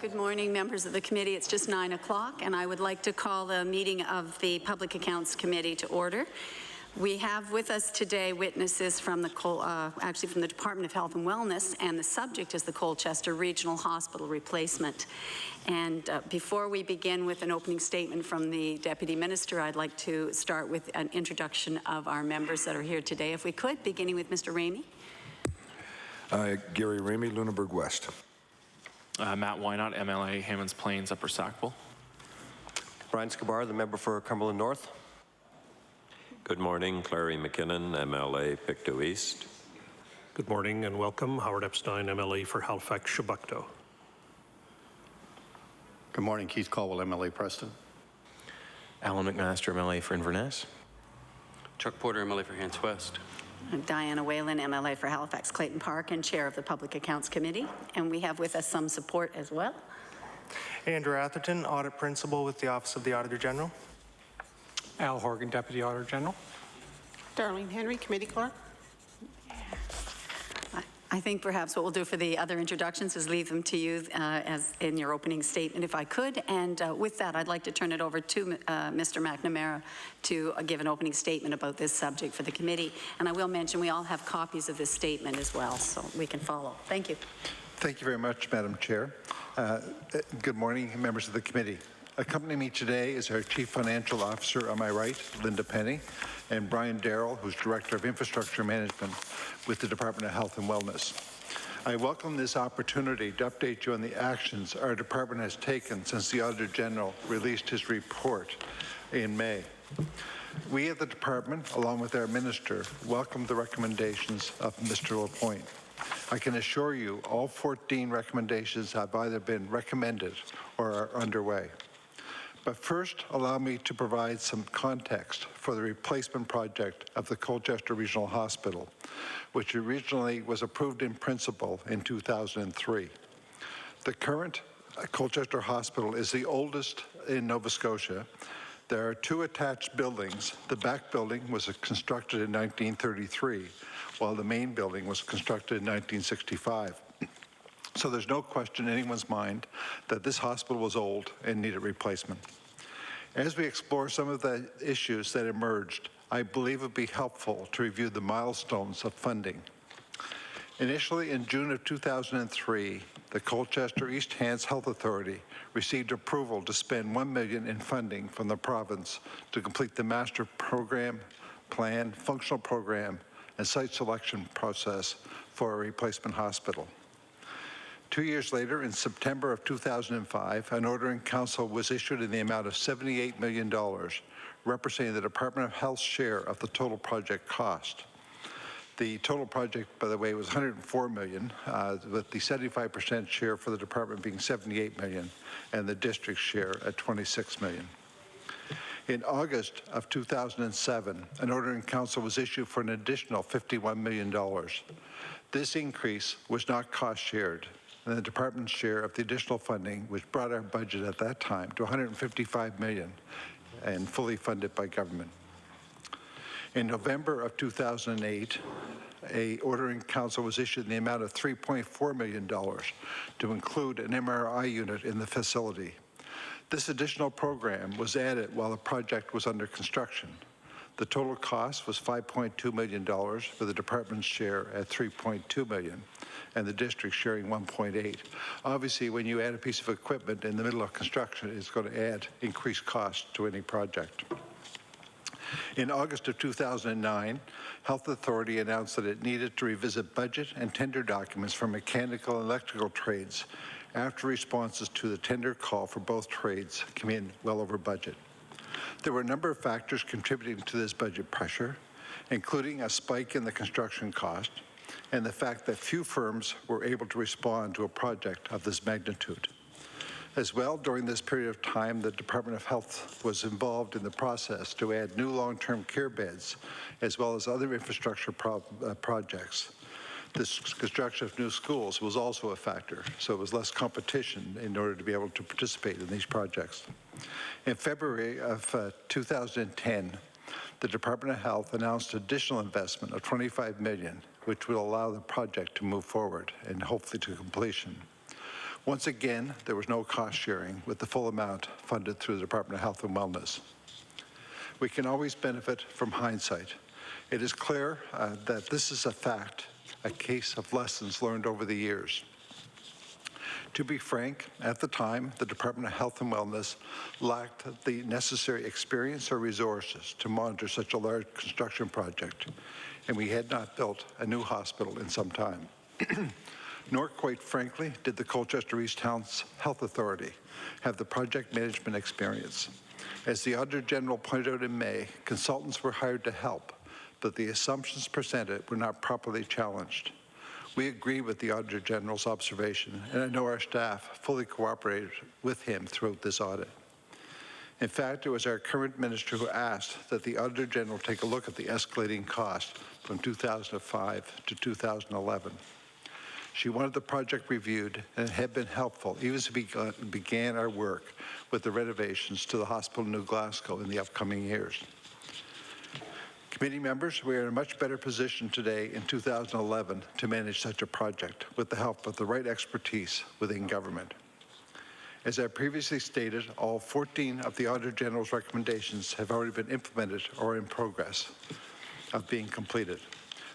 Good morning, members of the committee. It's just 9 o'clock, and I would like to call the meeting of the Public Accounts Committee to order. We have with us today witnesses from the Department of Health and Wellness, and the subject is the Colchester Regional Hospital replacement. And before we begin with an opening statement from the Deputy Minister, I'd like to start with an introduction of our members that are here today, if we could, beginning with Mr. Ramey. Gary Ramey, Lunenburg West. Matt Wynot, MLA, Hammonds Plains, Upper Sackville. Brian Scabar, the member for Cumberland North. Good morning, Clary McKinnon, MLA, Pictou East. Good morning and welcome. Howard Epstein, MLA for Halifax, Chebucto. Good morning, Keith Caldwell, MLA, Preston. Alan McMaster, MLA for Inverness. Chuck Porter, MLA for Hants West. Diana Whalen, MLA for Halifax Clayton Park and Chair of the Public Accounts Committee. And we have with us some support as well. Andrew Atherton, Audit Principal with the Office of the Auditor General. Al Horgan, Deputy Auditor General. Darlene Henry, Committee Clerk. I think perhaps what we'll do for the other introductions is leave them to you as in your opening statement, if I could. And with that, I'd like to turn it over to Mr. McNamara to give an opening statement about this subject for the committee. And I will mention we all have copies of this statement as well, so we can follow. Thank you. Thank you very much, Madam Chair. Good morning, members of the committee. Accompanying me today is our Chief Financial Officer on my right, Linda Penny, and Brian Darrell, who's Director of Infrastructure Management with the Department of Health and Wellness. I welcome this opportunity to update you on the actions our department has taken since the Auditor General released his report in May. We at the department, along with our minister, welcome the recommendations of Mr. LaPointe. I can assure you all 14 recommendations have either been recommended or are underway. But first, allow me to provide some context for the replacement project of the Colchester Regional Hospital, which originally was approved in principle in 2003. The current Colchester Hospital is the oldest in Nova Scotia. There are two attached buildings. The back building was constructed in 1933, while the main building was constructed in 1965. So there's no question in anyone's mind that this hospital was old and needed replacement. As we explore some of the issues that emerged, I believe it would be helpful to review the milestones of funding. Initially, in June of 2003, the Colchester East Hants Health Authority received approval to spend $1 million in funding from the province to complete the master program, plan, functional program, and site selection process for a replacement hospital. 2 years later, in September of 2005, an order in council was issued in the amount of $78 million, representing the Department of Health's share of the total project cost. The total project, by the way, was $104 million, with the 75% share for the department being $78 million, and the district's share at $26 million. In August of 2007, an order in council was issued for an additional $51 million. This increase was not cost shared, and the department's share of the additional funding, which brought our budget at that time to $155 million and fully funded by government. In November of 2008, an order in council was issued in the amount of $3.4 million to include an MRI unit in the facility. This additional program was added while the project was under construction. The total cost was $5.2 million, with the department's share at $3.2 million, and the district sharing 1.8. Obviously, when you add a piece of equipment in the middle of construction, it's going to add increased cost to any project. In August of 2009, Health Authority announced that it needed to revisit budget and tender documents for mechanical and electrical trades after responses to the tender call for both trades came in well over budget. There were a number of factors contributing to this budget pressure, including a spike in the construction cost and the fact that few firms were able to respond to a project of this magnitude. As well, during this period of time, the Department of Health was involved in the process to add new long-term care beds, as well as other infrastructure projects. This construction of new schools was also a factor, so it was less competition in order to be able to participate in these projects. In February of 2010, the Department of Health announced additional investment of $25 million, which will allow the project to move forward and hopefully to completion. Once again, there was no cost sharing, with the full amount funded through the Department of Health and Wellness. We can always benefit from hindsight. It is clear that this is a case of lessons learned over the years. To be frank, at the time, the Department of Health and Wellness lacked the necessary experience or resources to monitor such a large construction project, and we had not built a new hospital in some time. Nor, quite frankly, did the Colchester East Towns Health Authority have the project management experience. As the Auditor General pointed out in May, consultants were hired to help, but the assumptions presented were not properly challenged. We agree with the Auditor General's observation, and I know our staff fully cooperated with him throughout this audit. In fact, it was our current minister who asked that the Auditor General take a look at the escalating cost from 2005 to 2011. She wanted the project reviewed, and it had been helpful even as we began our work with the renovations to the hospital in New Glasgow in the upcoming years. Committee members, we are in a much better position today in 2011 to manage such a project with the help of the right expertise within government. As I previously stated, all 14 of the Auditor General's recommendations have already been implemented or in progress of being completed.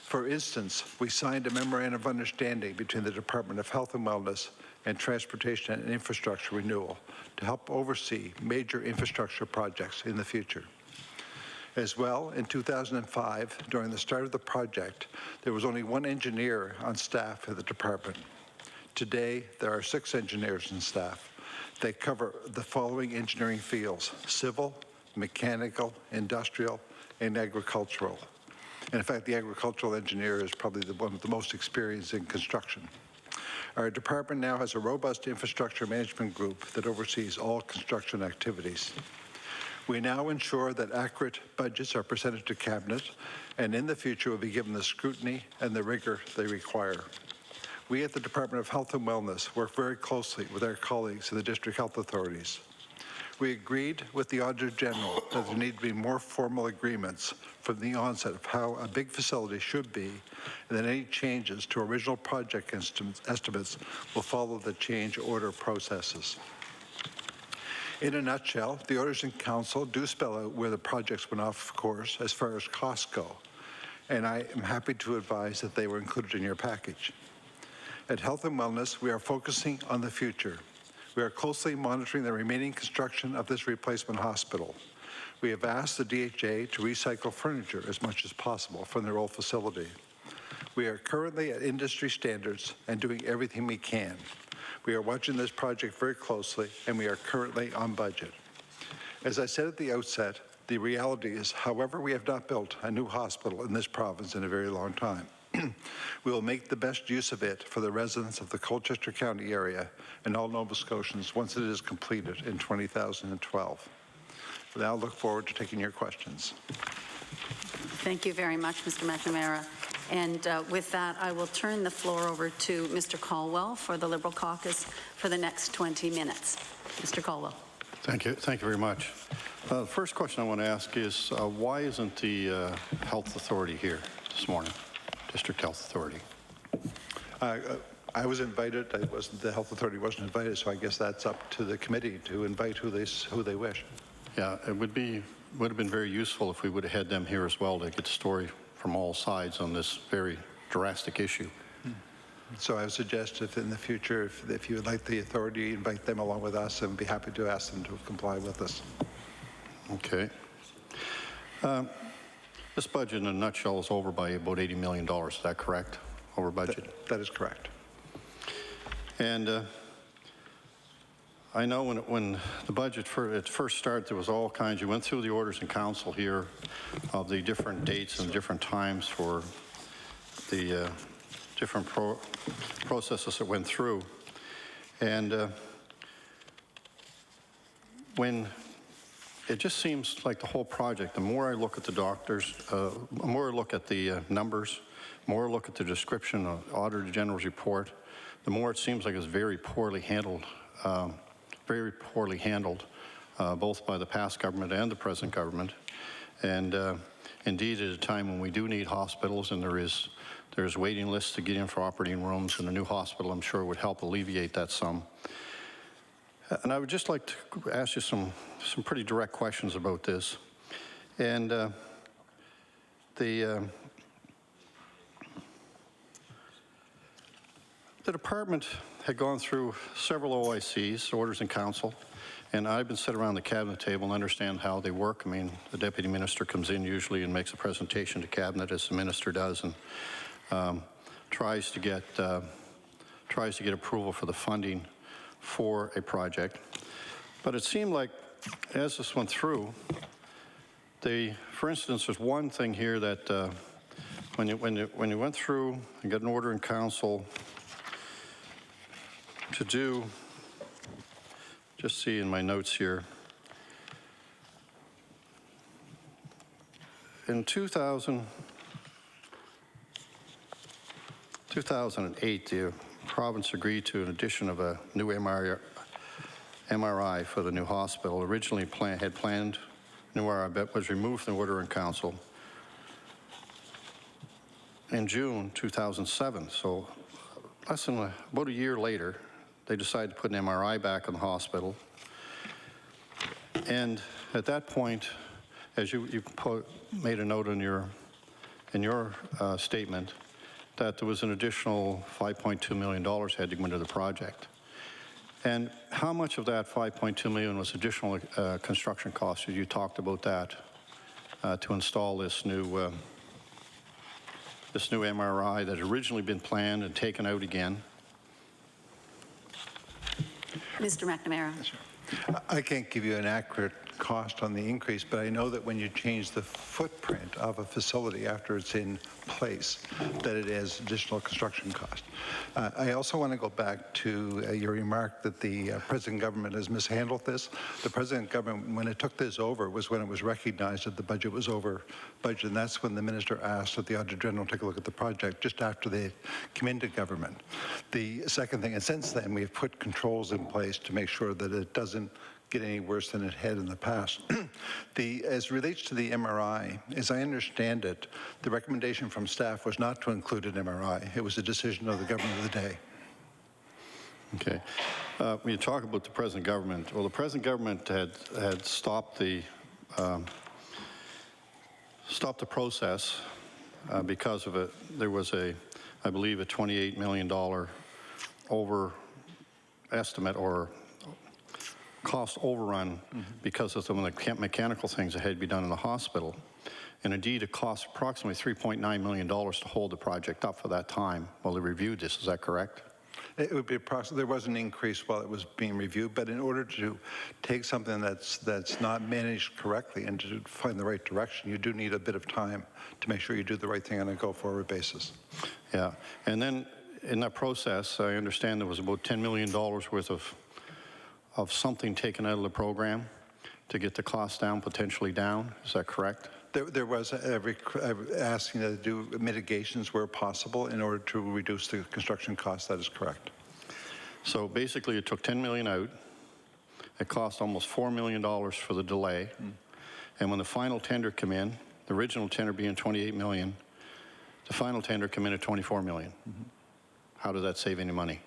For instance, we signed a memorandum of understanding between the Department of Health and Wellness and Transportation and Infrastructure Renewal to help oversee major infrastructure projects in the future. As well, in 2005, during the start of the project, there was only one engineer on staff at the department. Today, there are 6 engineers on staff. They cover the following engineering fields: civil, mechanical, industrial, and agricultural. And in fact, the agricultural engineer is probably one of the most experienced in construction. Our department now has a robust infrastructure management group that oversees all construction activities. We now ensure that accurate budgets are presented to Cabinet, and in the future will be given the scrutiny and the rigor they require. We at the Department of Health and Wellness work very closely with our colleagues in the district health authorities. We agreed with the Auditor General that there need to be more formal agreements from the onset of how a big facility should be, and that any changes to original project estimates will follow the change order processes. In a nutshell, the Auditors in Council do spell out where the projects went off course as far as costs go, and I am happy to advise that they were included in your package. At Health and Wellness, we are focusing on the future. We are closely monitoring the remaining construction of this replacement hospital. We have asked the DHA to recycle furniture as much as possible from their old facility. We are currently at industry standards and doing everything we can. We are watching this project very closely, and we are currently on budget. As I said at the outset, the reality is, however, we have not built a new hospital in this province in a very long time. We will make the best use of it for the residents of the Colchester County area and all Nova Scotians once it is completed in 2012. I now look forward to taking your questions. Thank you very much, Mr. McNamara. And with that, I will turn the floor over to Mr. Caldwell for the Liberal Caucus for the next 20 minutes. Mr. Caldwell. Thank you very much. The first question I want to ask is, why isn't the Health Authority here this morning? District Health Authority. I was invited. The Health Authority wasn't invited, so I guess that's up to the committee to invite who they wish. Yeah, it would have been very useful if we would have had them here as well to get the story from all sides on this very drastic issue. So I would suggest if in the future, if you would like the authority, invite them along with us, and be happy to ask them to comply with us. Okay. This budget in a nutshell is over by about $80 million. Is that correct? Over budget? That is correct. And I know when the budget first started, there was all kinds. You went through the orders in council here of the different dates and different times for the different processes that went through. And when it just seems like the whole project, the more I look at the doctors, the more I look at the numbers, the more I look at the description of Auditor General's report, the more it seems like it's very poorly handled, both by the past government and the present government. And indeed, at a time when we do need hospitals and there's waiting lists to get in for operating rooms, and a new hospital, I'm sure, would help alleviate that some. And I would just like to ask you some pretty direct questions about this. And the department had gone through several OICs, orders in council, and I've been sitting around the cabinet table and understand how they work. I mean, the deputy minister comes in usually and makes a presentation to cabinet, as the minister does, and tries to get approval for the funding for a project. But it seemed like as this went through, for instance, there's one thing here that when you went through and got an order in council to do, just see in my notes here, in 2008, the province agreed to an addition of a new MRI for the new hospital. Originally had planned new MRI, but was removed from the order in council in June 2007. So less than about a year later, they decided to put an MRI back in the hospital. And at that point, as you made a note in your statement, that there was an additional $5.2 million had to go into the project. And how much of that $5.2 million was additional construction costs? You talked about that to install this new MRI that had originally been planned and taken out again. Mr. McNamara. I can't give you an accurate cost on the increase, but I know that when you change the footprint of a facility after it's in place, that it has additional construction cost. I also want to go back to your remark that the present government has mishandled this. The present government, when it took this over, was when it was recognized that the budget was over budget, and that's when the minister asked that the Auditor General take a look at the project just after they came into government. The second thing, and since then, we've put controls in place to make sure that it doesn't get any worse than it had in the past. As relates to the MRI, as I understand it, the recommendation from staff was not to include an MRI. It was a decision of the government of the day. Okay. When you talk about the present government, well, the present government had stopped the process because of it. There was I believe, a $28 million over estimate or cost overrun because of some of the mechanical things that had to be done in the hospital. And indeed, it cost approximately $3.9 million to hold the project up for that time while they reviewed this. Is that correct? It would be approximately, there was an increase while it was being reviewed, but in order to take something that's not managed correctly and to find the right direction, you do need a bit of time to make sure you do the right thing on a go-forward basis. Yeah, and then in that process, I understand there was about $10 million worth of something taken out of the program to get the cost down, potentially down. Is that correct? There was asking to do mitigations where possible in order to reduce the construction costs. That is correct. So basically, it took $10 million out. It cost almost $4 million for the delay. And when the final tender came in, the original tender being $28 million, the final tender came in at $24 million. How does that save any money?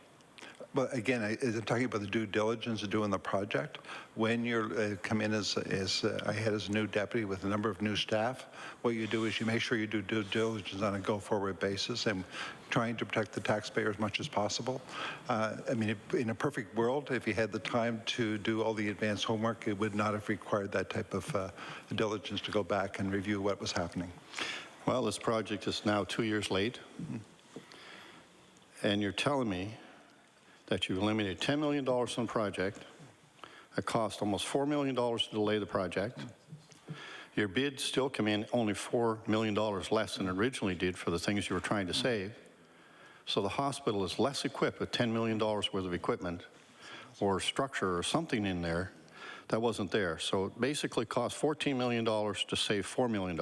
But again, I'm talking about the due diligence of doing the project. When you come in as I had as a new deputy with a number of new staff, what you do is you make sure you do due diligence on a go-forward basis and trying to protect the taxpayer as much as possible. I mean, in a perfect world, if you had the time to do all the advanced homework, it would not have required that type of diligence to go back and review what was happening. Well, this project is now 2 years late. And you're telling me that you eliminated $10 million from the project. It cost almost $4 million to delay the project. Your bid still came in only $4 million less than it originally did for the things you were trying to save. So the hospital is less equipped with $10 million worth of equipment or structure or something in there that wasn't there. So it basically cost $14 million to save $4 million.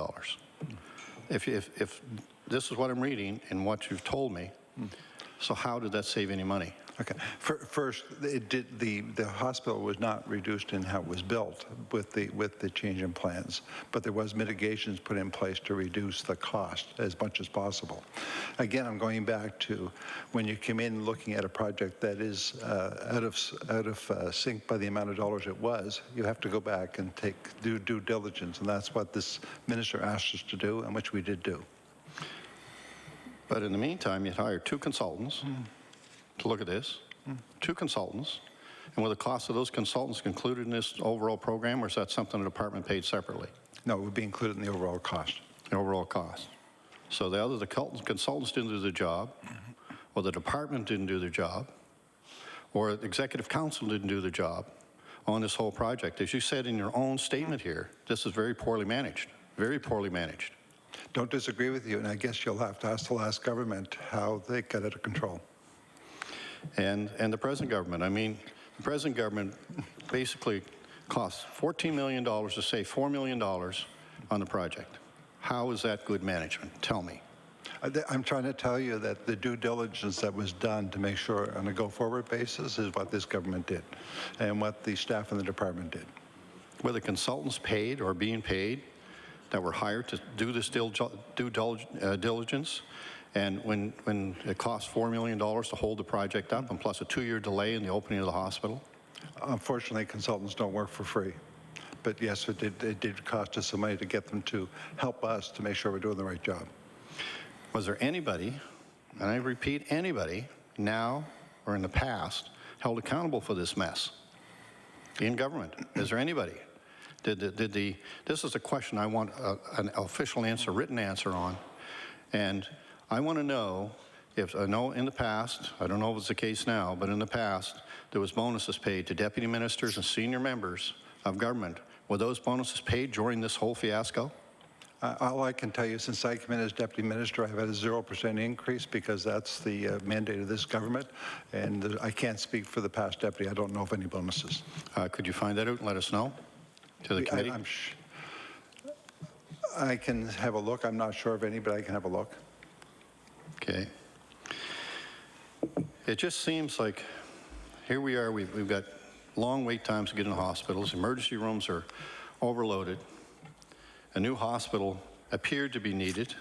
If this is what I'm reading and what you've told me, so how did that save any money? Okay. First, the hospital was not reduced in how it was built with the change in plans, but there was mitigations put in place to reduce the cost as much as possible. Again, I'm going back to when you come in looking at a project that is out of sync by the amount of dollars it was, you have to go back and do due diligence, and that's what this minister asked us to do, and which we did do. But in the meantime, you hired 2 consultants to look at this, 2 consultants, and were the cost of those consultants included in this overall program, or is that something the department paid separately? No, it would be included in the overall cost. The overall cost. So the consultants didn't do the job, or the department didn't do their job, or the executive council didn't do the job on this whole project. As you said in your own statement here, this is very poorly managed, very poorly managed. Don't disagree with you, and I guess you'll have to ask the last government how they got out of control. And the present government. I mean, the present government basically cost $14 million to save $4 million on the project. How is that good management? Tell me. I'm trying to tell you that the due diligence that was done to make sure on a go-forward basis is what this government did and what the staff in the department did. Were the consultants paid or being paid that were hired to do this due diligence? And when it cost $4 million to hold the project up, and plus a 2-year delay in the opening of the hospital? Unfortunately, consultants don't work for free. But yes, it did cost us some money to get them to help us to make sure we're doing the right job. Was there anybody, and I repeat, anybody, now or in the past, held accountable for this mess in government? Is there anybody? This is a question I want an official answer, written answer on. And I want to know if, I know in the past, I don't know if it's the case now, but in the past, there was bonuses paid to deputy ministers and senior members of government. Were those bonuses paid during this whole fiasco? All I can tell you, since I came in as deputy minister, I've had a 0% increase because that's the mandate of this government. And I can't speak for the past deputy. I don't know of any bonuses. Could you find that out and let us know to the committee? I can have a look. I'm not sure of any, but I can have a look. Okay. It just seems like here we are, we've got long wait times to get in hospitals. Emergency rooms are overloaded. A new hospital appeared to be needed.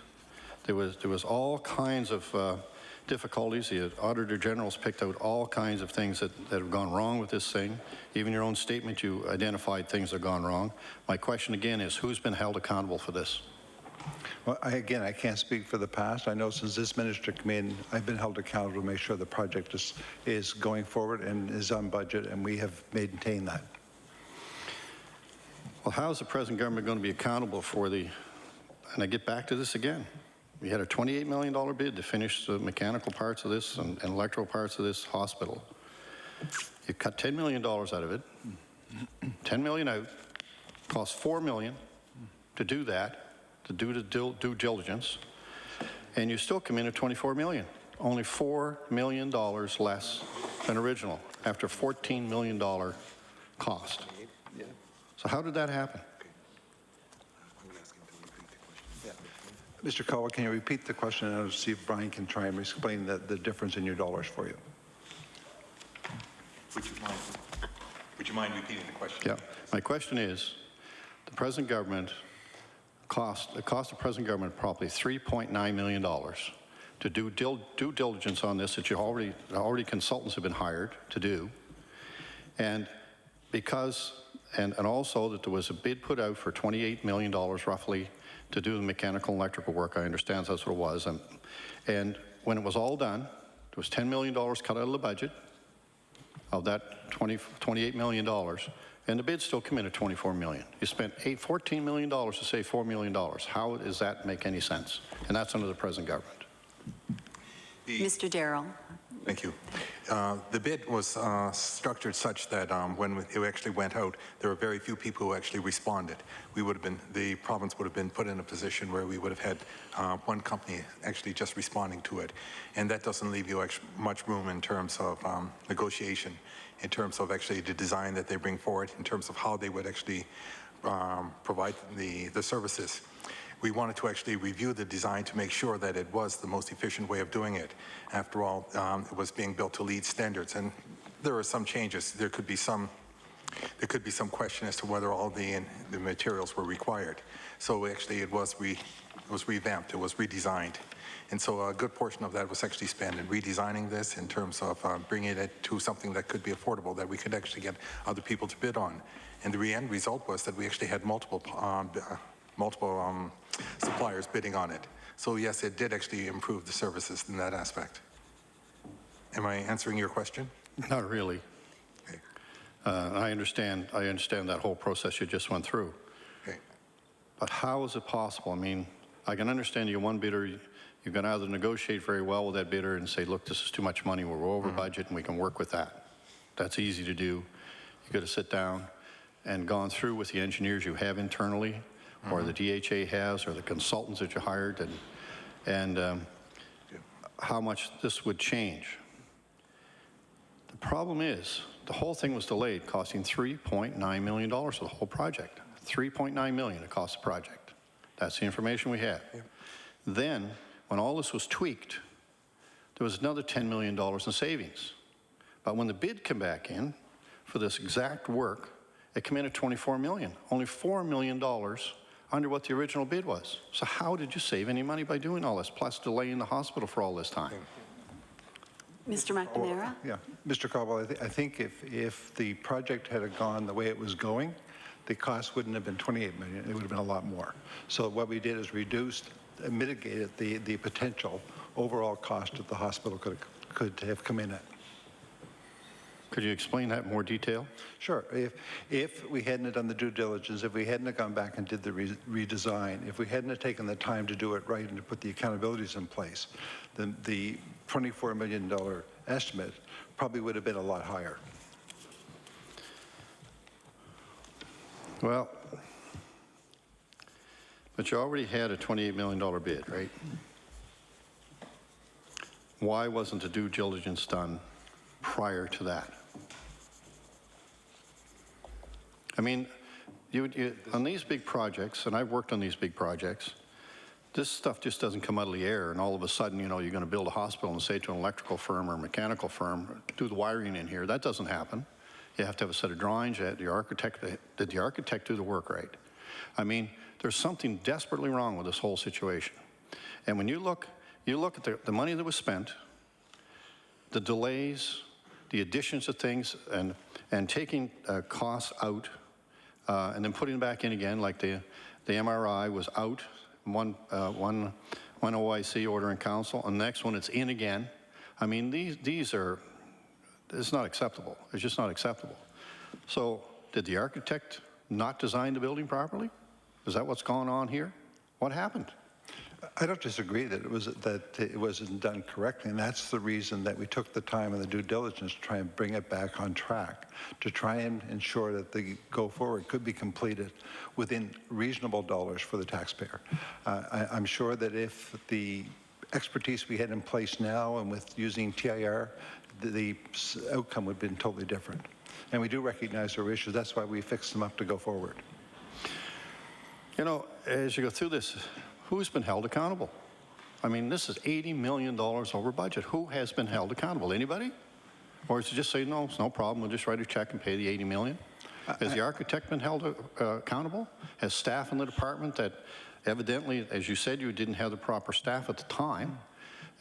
There was all kinds of difficulties. The Auditor General's picked out all kinds of things that have gone wrong with this thing. Even your own statement, you identified things that have gone wrong. My question again is, who's been held accountable for this? Well, again, I can't speak for the past. I know since this minister came in, I've been held accountable to make sure the project is going forward and is on budget, and we have maintained that. Well, how is the present government going to be accountable for and I get back to this again. We had a $28 million bid to finish the mechanical parts of this and electrical parts of this hospital. You cut $10 million out of it, $10 million out, cost $4 million to do that, to do the due diligence, and you still come in at $24 million, only $4 million less than original after $14 million cost. So how did that happen? Mr. Caldwell, can you repeat the question, and I'll see if Brian can try and explain the difference in your dollars for you. Would you mind repeating the question? Yeah. My question is, the present government it cost the present government probably $3.9 million to do due diligence on this that you already consultants have been hired to do. And because, and also that there was a bid put out for $28 million roughly to do the mechanical and electrical work. I understand that's what it was. And when it was all done, there was $10 million cut out of the budget of that $28 million. And the bid still come in at $24 million. You spent $14 million to save $4 million. How does that make any sense? And that's under the present government. Mr. Darrell, Thank you. The bid was structured such that when it actually went out, there were very few people who actually responded. The province would have been put in a position where we would have had one company actually just responding to it. And that doesn't leave you much room in terms of negotiation, in terms of actually the design that they bring forward, in terms of how they would actually provide the services. We wanted to actually review the design to make sure that it was the most efficient way of doing it. After all, it was being built to LEED standards, and there are some changes. There could be some question as to whether all the materials were required. So actually, it was revamped. It was redesigned, and so a good portion of that was actually spent in redesigning this in terms of bringing it to something that could be affordable, that we could actually get other people to bid on. And the end result was that we actually had multiple suppliers bidding on it. So yes, it did actually improve the services in that aspect. Am I answering your question? Not really. Okay. I understand that whole process you just went through. Okay. But how is it possible? I mean, I can understand you're one bidder, you're going to either negotiate very well with that bidder and say, look, this is too much money, we're over budget, and we can work with that. That's easy to do. You got to sit down and gone through with the engineers you have internally, or the DHA has, or the consultants that you hired, and how much this would change. The problem is, the whole thing was delayed, costing $3.9 million for the whole project. $3.9 million it cost the project. That's the information we have. Yeah. Then, when all this was tweaked, there was another $10 million in savings. But when the bid came back in for this exact work, it came in at $24 million, only $4 million under what the original bid was. So how did you save any money by doing all this, plus delaying the hospital for all this time? Mr. McNamara? Yeah, Mr. Caldwell, I think if the project had gone the way it was going, the cost wouldn't have been $28 million. It would have been a lot more. So what we did is mitigated the potential overall cost that the hospital could have come in at. Could you explain that in more detail? Sure. If we hadn't done the due diligence, if we hadn't gone back and did the redesign, if we hadn't taken the time to do it right and to put the accountabilities in place, then the $24 million estimate probably would have been a lot higher. Well, but you already had a $28 million bid, right? Why wasn't the due diligence done prior to that? I mean, on these big projects, and I've worked on these big projects, this stuff just doesn't come out of the air, and all of a sudden, you know, you're going to build a hospital and say to an electrical firm or a mechanical firm, do the wiring in here. That doesn't happen. You have to have a set of drawings. Did the architect do the work right? I mean, there's something desperately wrong with this whole situation. And when you look at the money that was spent, the delays, the additions of things, and taking costs out, and then putting them back in again, like the MRI was out, one OIC, order in council, and the next one it's in again. I mean, it's not acceptable. It's just not acceptable. So did the architect not design the building properly? Is that what's going on here? What happened? I don't disagree that it wasn't done correctly, and that's the reason that we took the time and the due diligence to try and bring it back on track, to try and ensure that the go forward could be completed within reasonable dollars for the taxpayer. I'm sure that if the expertise we had in place now and with using TIR, the outcome would have been totally different. And we do recognize there are issues. That's why we fixed them up to go forward. You know, as you go through this, who's been held accountable? I mean, this is $80 million over budget. Who has been held accountable? Anybody? Or is it just say, no, it's no problem, we'll just write a check and pay the $80 million? Has the architect been held accountable? Has staff in the department that evidently, as you said, you didn't have the proper staff at the time,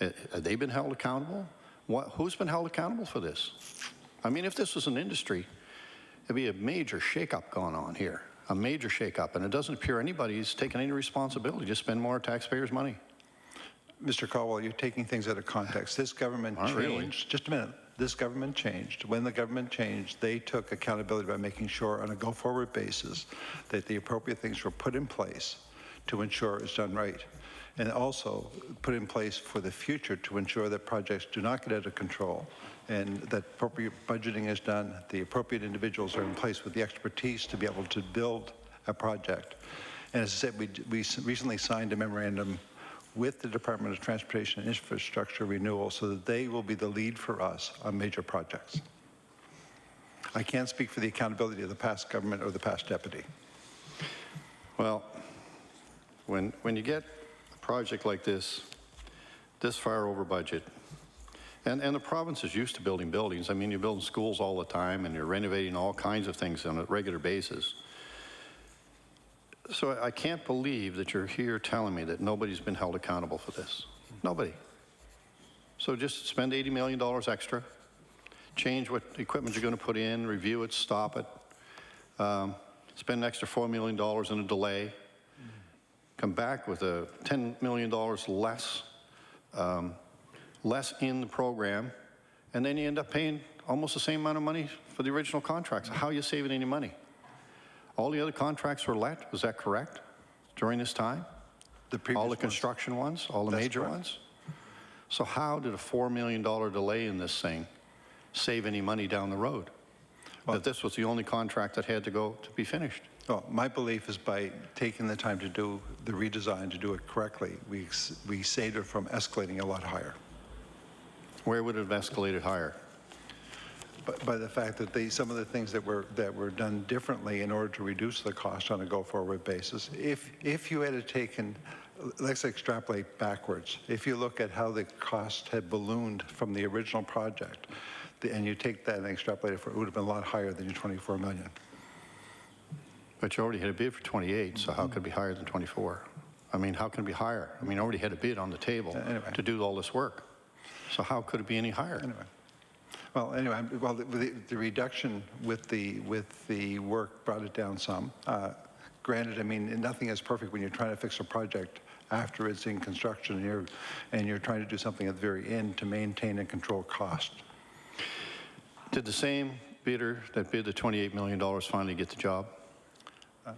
have they been held accountable? Who's been held accountable for this? I mean, if this was an industry, it'd be a major shakeup going on here. A major shakeup, and it doesn't appear anybody's taking any responsibility. Just spend more taxpayers' money. Mr. Caldwell, you're taking things out of context. This government changed. Really. Just a minute. This government changed. When the government changed, they took accountability by making sure on a go-forward basis that the appropriate things were put in place to ensure it's done right. and also put in place for the future to ensure that projects do not get out of control and that appropriate budgeting is done, the appropriate individuals are in place with the expertise to be able to build a project. And as I said, we recently signed a memorandum with the Department of Transportation and Infrastructure Renewal so that they will be the lead for us on major projects. I can't speak for the accountability of the past government or the past deputy. Well, when you get a project like this far over budget, and the province is used to building buildings. I mean, you're building schools all the time and you're renovating all kinds of things on a regular basis. So I can't believe that you're here telling me that nobody's been held accountable for this. Nobody. So just spend $80 million extra, change what equipment you're going to put in, review it, stop it, spend an extra $4 million in a delay, come back with a $10 million less in the program, and then you end up paying almost the same amount of money for the original contracts. How are you saving any money? All the other contracts were let, was that correct, during this time? All the construction ones, all the major ones? So how did a $4 million delay in this thing save any money down the road? That this was the only contract that had to go to be finished? Well, my belief is by taking the time to do the redesign, to do it correctly, we saved it from escalating a lot higher. Where would it have escalated higher? By the fact that some of the things that were done differently in order to reduce the cost on a go-forward basis. If you had taken, let's extrapolate backwards. If you look at how the cost had ballooned from the original project, and you take that and extrapolate it, it would have been a lot higher than your $24 million. But you already had a bid for 28, so how could it be higher than 24? I mean, how can it be higher? I mean, I already had a bid on the table to do all this work. So how could it be any higher? The reduction with the work brought it down some. Granted, I mean, nothing is perfect when you're trying to fix a project after it's in construction and you're trying to do something at the very end to maintain and control cost. Did the same bidder that bid the $28 million finally get the job? No.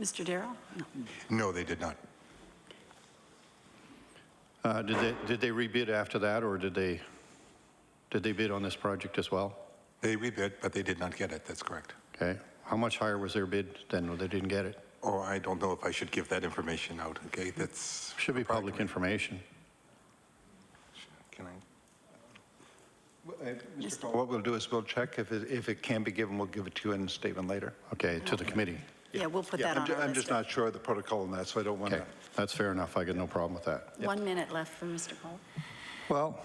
Mr. Darrell? No. No, they did not. Did they rebid after that, or did they bid on this project as well? They rebid, but they did not get it. That's correct. Okay. How much higher was their bid than when they didn't get it? Oh, I don't know if I should give that information out. Okay, that's should be public information. Can I? Mr. Cole, what we'll do is we'll check if it can be given. We'll give it to you in a statement later. Okay, to the committee. Yeah, we'll put that on our list. I'm just not sure of the protocol on that, so I don't want to. Okay, that's fair enough. I got no problem with that. 1 minute left for Mr. Cole. Well,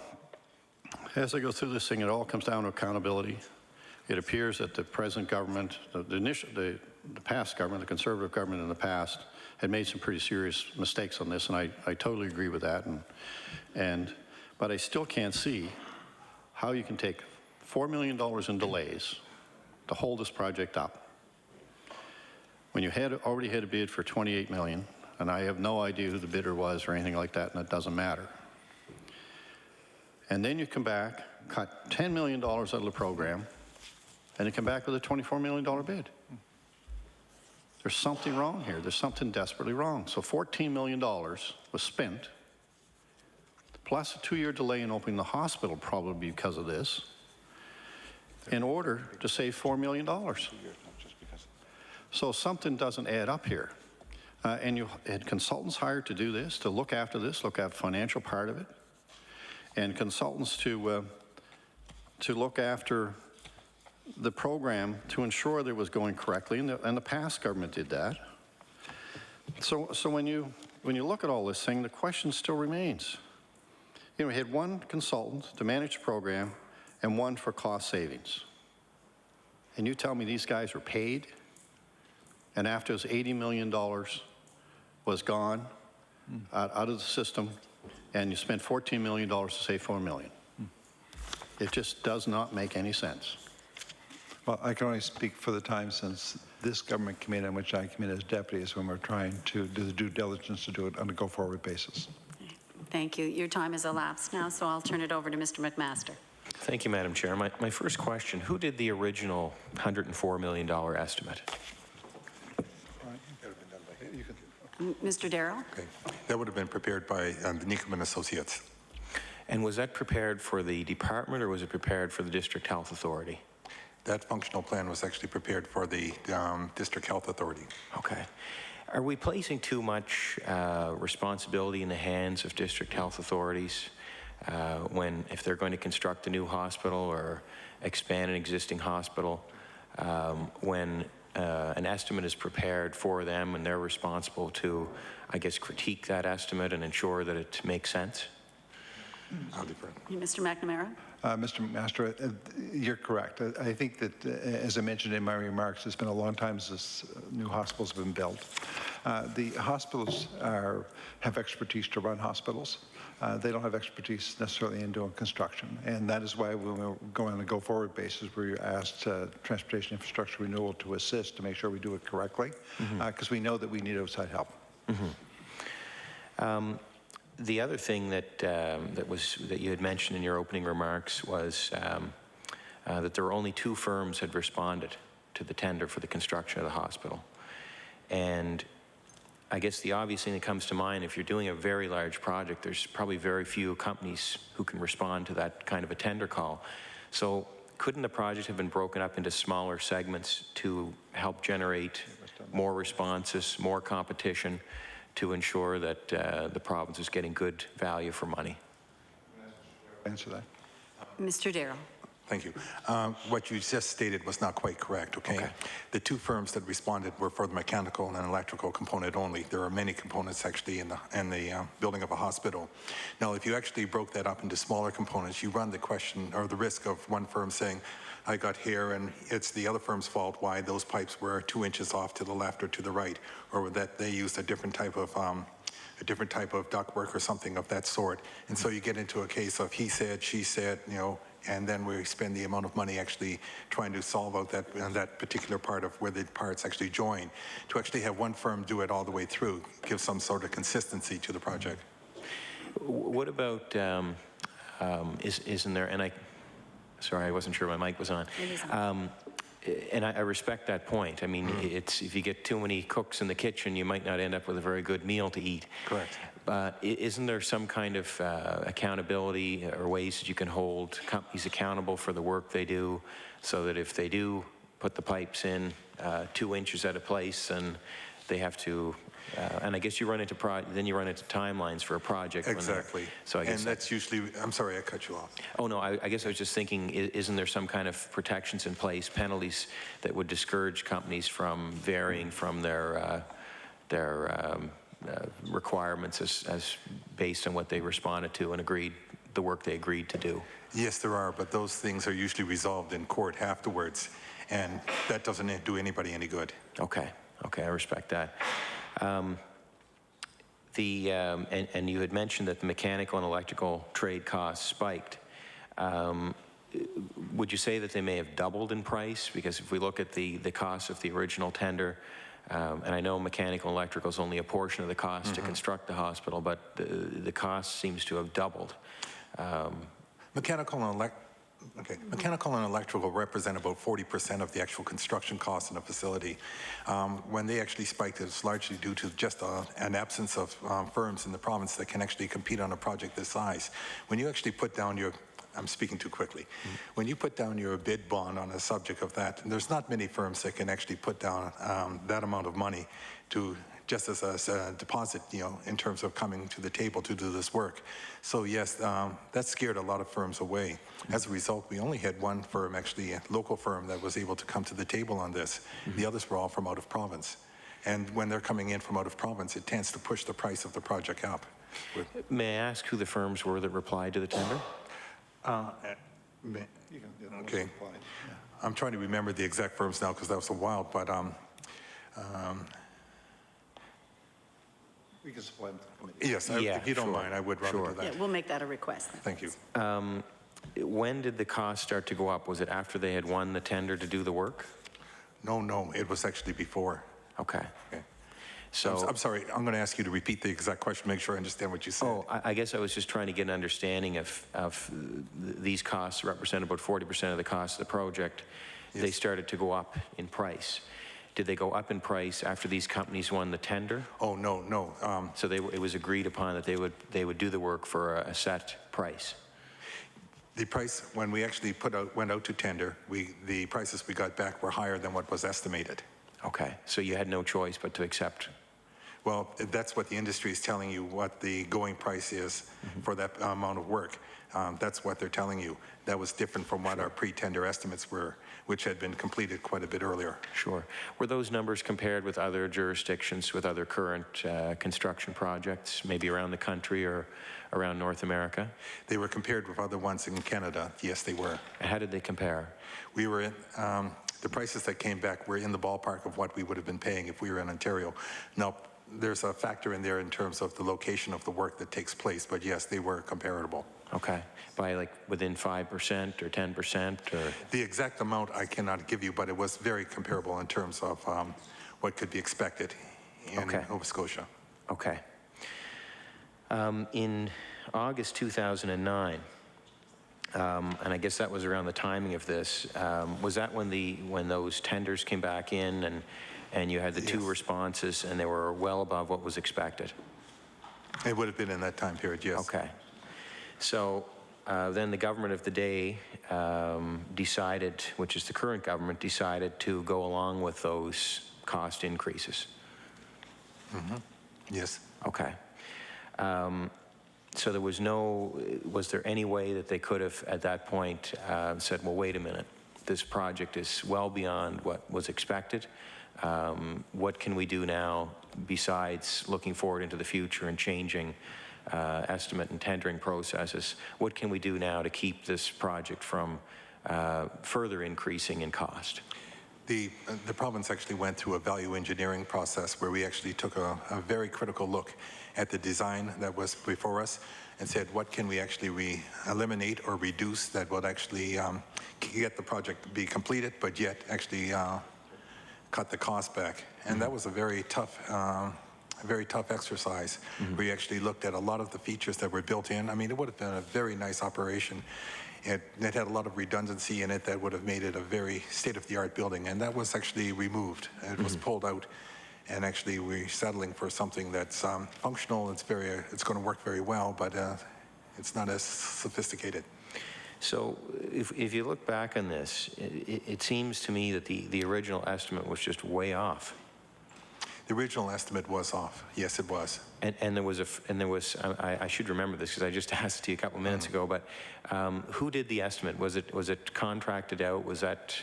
as I go through this thing, it all comes down to accountability. It appears that the present government, the past government, the Conservative government in the past, had made some pretty serious mistakes on this, and I totally agree with that. But I still can't see how you can take $4 million in delays to hold this project up when you already had a bid for $28 million, and I have no idea who the bidder was or anything like that, and it doesn't matter. And then you come back, cut $10 million out of the program, and you come back with a $24 million bid. There's something wrong here. There's something desperately wrong. So $14 million was spent, plus a 2-year delay in opening the hospital, probably because of this, in order to save $4 million. So something doesn't add up here. And you had consultants hired to do this, to look after this, look at the financial part of it, and consultants to look after the program to ensure that it was going correctly, and the past government did that. So when you look at all this thing, the question still remains. You know, we had one consultant to manage the program and one for cost savings. And you tell me these guys were paid, and after this $80 million was gone out of the system, and you spent $14 million to save $4 million. It just does not make any sense. Well, I can only speak for the time since this government committee on which I come in as deputy is when we're trying to do the due diligence to do it on a go-forward basis. Thank you. Your time has elapsed now, so I'll turn it over to Mr. McMaster. Thank you, Madam Chair. My first question, who did the original $104 million estimate? Mr. Darrell? Okay. That would have been prepared by the Nickerman Associates. And was that prepared for the department or was it prepared for the District Health Authority? That functional plan was actually prepared for the District Health Authority. Okay. Are we placing too much responsibility in the hands of district health authorities if they're going to construct a new hospital or expand an existing hospital, when an estimate is prepared for them and they're responsible to, I guess, critique that estimate and ensure that it makes sense? I'll defer. Mr. McNamara? Mr. McMaster, you're correct. I think that, as I mentioned in my remarks, it's been a long time since new hospitals have been built. The hospitals have expertise to run hospitals. They don't have expertise necessarily in doing construction, and that is why when we're going on a go-forward basis, we asked Transportation Infrastructure Renewal to assist to make sure we do it correctly, because we know that we need outside help. The other thing that you had mentioned in your opening remarks was that there were only 2 firms had responded to the tender for the construction of the hospital. And I guess the obvious thing that comes to mind, if you're doing a very large project, there's probably very few companies who can respond to that kind of a tender call. So couldn't the project have been broken up into smaller segments to help generate more responses, more competition, to ensure that the province is getting good value for money? Answer that. Mr. Darrell? Thank you. What you just stated was not quite correct, okay? The 2 firms that responded were for the mechanical and electrical component only. There are many components actually in the building of a hospital. Now, if you actually broke that up into smaller components, you run the question or the risk of one firm saying, I got here and it's the other firm's fault why those pipes were 2 inches off to the left or to the right, or that they used a different type of ductwork or something of that sort. And so you get into a case of he said, she said, you know, and then we spend the amount of money actually trying to solve out that particular part of where the parts actually join. To actually have one firm do it all the way through gives some sort of consistency to the project. What about, isn't there, and sorry, I wasn't sure my mic was on. It is on. And I respect that point. I mean, it's if you get too many cooks in the kitchen, you might not end up with a very good meal to eat. Correct. Isn't there some kind of accountability or ways that you can hold companies accountable for the work they do, so that if they do put the pipes in 2 inches at a place, and they have to, and I guess you run into then you run into timelines for a project. Exactly. So I guess and that's usually, I'm sorry, I cut you off. Oh no, I guess I was just thinking, isn't there some kind of protections in place, penalties that would discourage companies from varying from their requirements as based on what they responded to and the work they agreed to do? Yes, there are, but those things are usually resolved in court afterwards, and that doesn't do anybody any good. Okay, I respect that. And you had mentioned that the mechanical and electrical trade costs spiked. Would you say that they may have doubled in price? Because if we look at the cost of the original tender, and I know mechanical and electrical is only a portion of the cost to construct the hospital, but the cost seems to have doubled. Mechanical and electrical represent about 40% of the actual construction costs in a facility. When they actually spiked, it's largely due to just an absence of firms in the province that can actually compete on a project this size. When you actually put down your, I'm speaking too quickly. When you put down your bid bond on a subject of that, there's not many firms that can actually put down that amount of money to just as a deposit, you know, in terms of coming to the table to do this work. So yes, that scared a lot of firms away. As a result, we only had one firm, actually a local firm, that was able to come to the table on this. The others were all from out of province. And when they're coming in from out of province, it tends to push the price of the project up. May I ask who the firms were that replied to the tender? Okay. I'm trying to remember the exact firms now because that was a while, but We can supply them to the committee. yes, if you don't mind, I would rather do that. Yeah, we'll make that a request then. Thank you. When did the cost start to go up? Was it after they had won the tender to do the work? No, it was actually before. Okay. Okay. So I'm sorry, I'm going to ask you to repeat the exact question, make sure I understand what you said. Oh, I guess I was just trying to get an understanding of these costs represent about 40% of the cost of the project. Yes. They started to go up in price. did they go up in price after these companies won the tender? Oh, no, no. So it was agreed upon that they would do the work for a set price? The price, when we actually went out to tender, the prices we got back were higher than what was estimated. Okay, so you had no choice but to accept? Well, that's what the industry is telling you, what the going price is for that amount of work. That's what they're telling you. That was different from what our pre-tender estimates were, which had been completed quite a bit earlier. Sure. Were those numbers compared with other jurisdictions, with other current construction projects, maybe around the country or around North America? They were compared with other ones in Canada. Yes, they were. How did they compare? We were in, the prices that came back were in the ballpark of what we would have been paying if we were in Ontario. Now, there's a factor in there in terms of the location of the work that takes place, but yes, they were comparable. Okay, by like within 5% or 10% or? The exact amount I cannot give you, but it was very comparable in terms of what could be expected in Nova Scotia. Okay. In August 2009, and I guess that was around the timing of this, was that when those tenders came back in and you had the two responses and they were well above what was expected? It would have been in that time period, yes. Okay. So then the government of the day decided, which is the current government, decided to go along with those cost increases. Yes. Okay. So there was was there any way that they could have at that point said, well, wait a minute, this project is well beyond what was expected. What can we do now besides looking forward into the future and changing estimate and tendering processes? What can we do now to keep this project from further increasing in cost? The province actually went through a value engineering process where we actually took a very critical look at the design that was before us and said, what can we actually eliminate or reduce that would actually get the project to be completed, but yet actually cut the cost back. And that was a very tough exercise. We actually looked at a lot of the features that were built in. I mean, it would have been a very nice operation. It had a lot of redundancy in it that would have made it a very state-of-the-art building, and that was actually removed. It was pulled out, and actually we're settling for something that's functional. It's going to work very well, but it's not as sophisticated. So if you look back on this, it seems to me that the original estimate was just way off. The original estimate was off. Yes, it was. And there was I should remember this because I just asked you a couple minutes ago. But who did the estimate? Was it contracted out? Was that?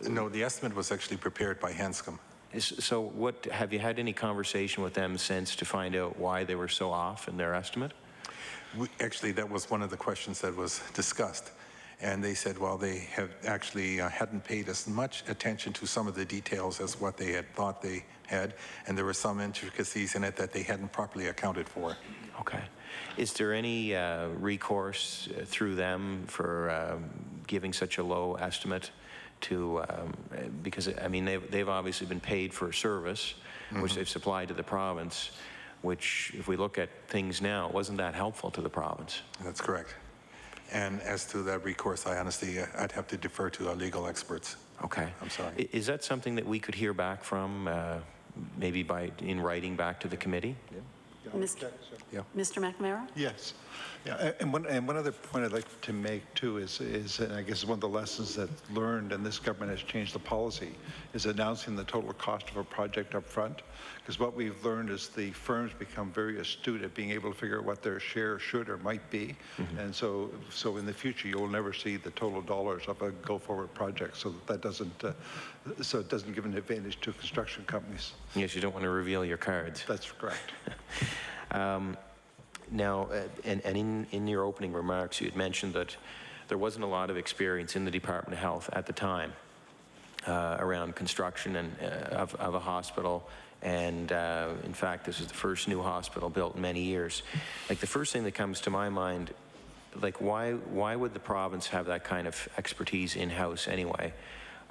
No, the estimate was actually prepared by Hanscom. So have you had any conversation with them since to find out why they were so off in their estimate? Actually, that was one of the questions that was discussed. And they said, well, they have actually hadn't paid as much attention to some of the details as what they had thought they had. And there were some intricacies in it that they hadn't properly accounted for. Okay. Is there any recourse through them for giving such a low estimate to, because, I mean, they've obviously been paid for a service, which they've supplied to the province, which, if we look at things now, wasn't that helpful to the province? That's correct. And as to that recourse, I honestly, I'd have to defer to our legal experts. Okay. I'm sorry. Is that something that we could hear back from, maybe in writing back to the committee? Mr. McNamara? Yes. Yeah, and one other point I'd like to make too is, and I guess one of the lessons that's learned, and this government has changed the policy, is announcing the total cost of a project up front. Because what we've learned is the firms become very astute at being able to figure out what their share should or might be. And so in the future, you'll never see the total dollars of a go-forward project. So that doesn't, so it doesn't give an advantage to construction companies. Yes, you don't want to reveal your cards. That's correct. Now, and in your opening remarks, you had mentioned that there wasn't a lot of experience in the Department of Health at the time around construction of a hospital. And in fact, this is the first new hospital built in many years. Like, the first thing that comes to my mind, like, why would the province have that kind of expertise in-house anyway?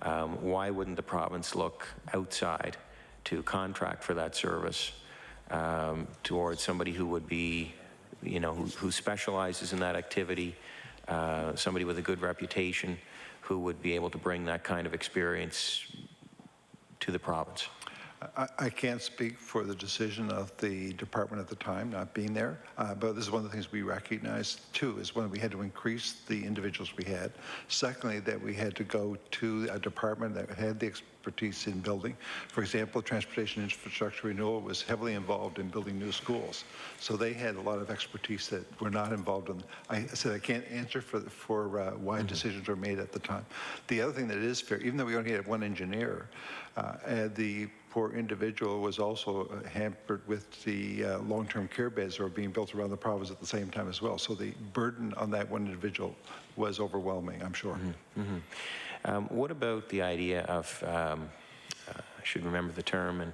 Why wouldn't the province look outside to contract for that service towards somebody who would be, you know, who specializes in that activity, somebody with a good reputation, who would be able to bring that kind of experience to the province? I can't speak for the decision of the department at the time, not being there, but this is one of the things we recognized too, is when we had to increase the individuals we had. Secondly, that we had to go to a department that had the expertise in building. For example, transportation infrastructure renewal was heavily involved in building new schools. So they had a lot of expertise that were not involved in. I said I can't answer for why decisions were made at the time. The other thing that is fair, even though we only had one engineer, the poor individual was also hampered with the long-term care beds that were being built around the province at the same time as well. So the burden on that one individual was overwhelming, I'm sure. What about the idea of, I should remember the term, and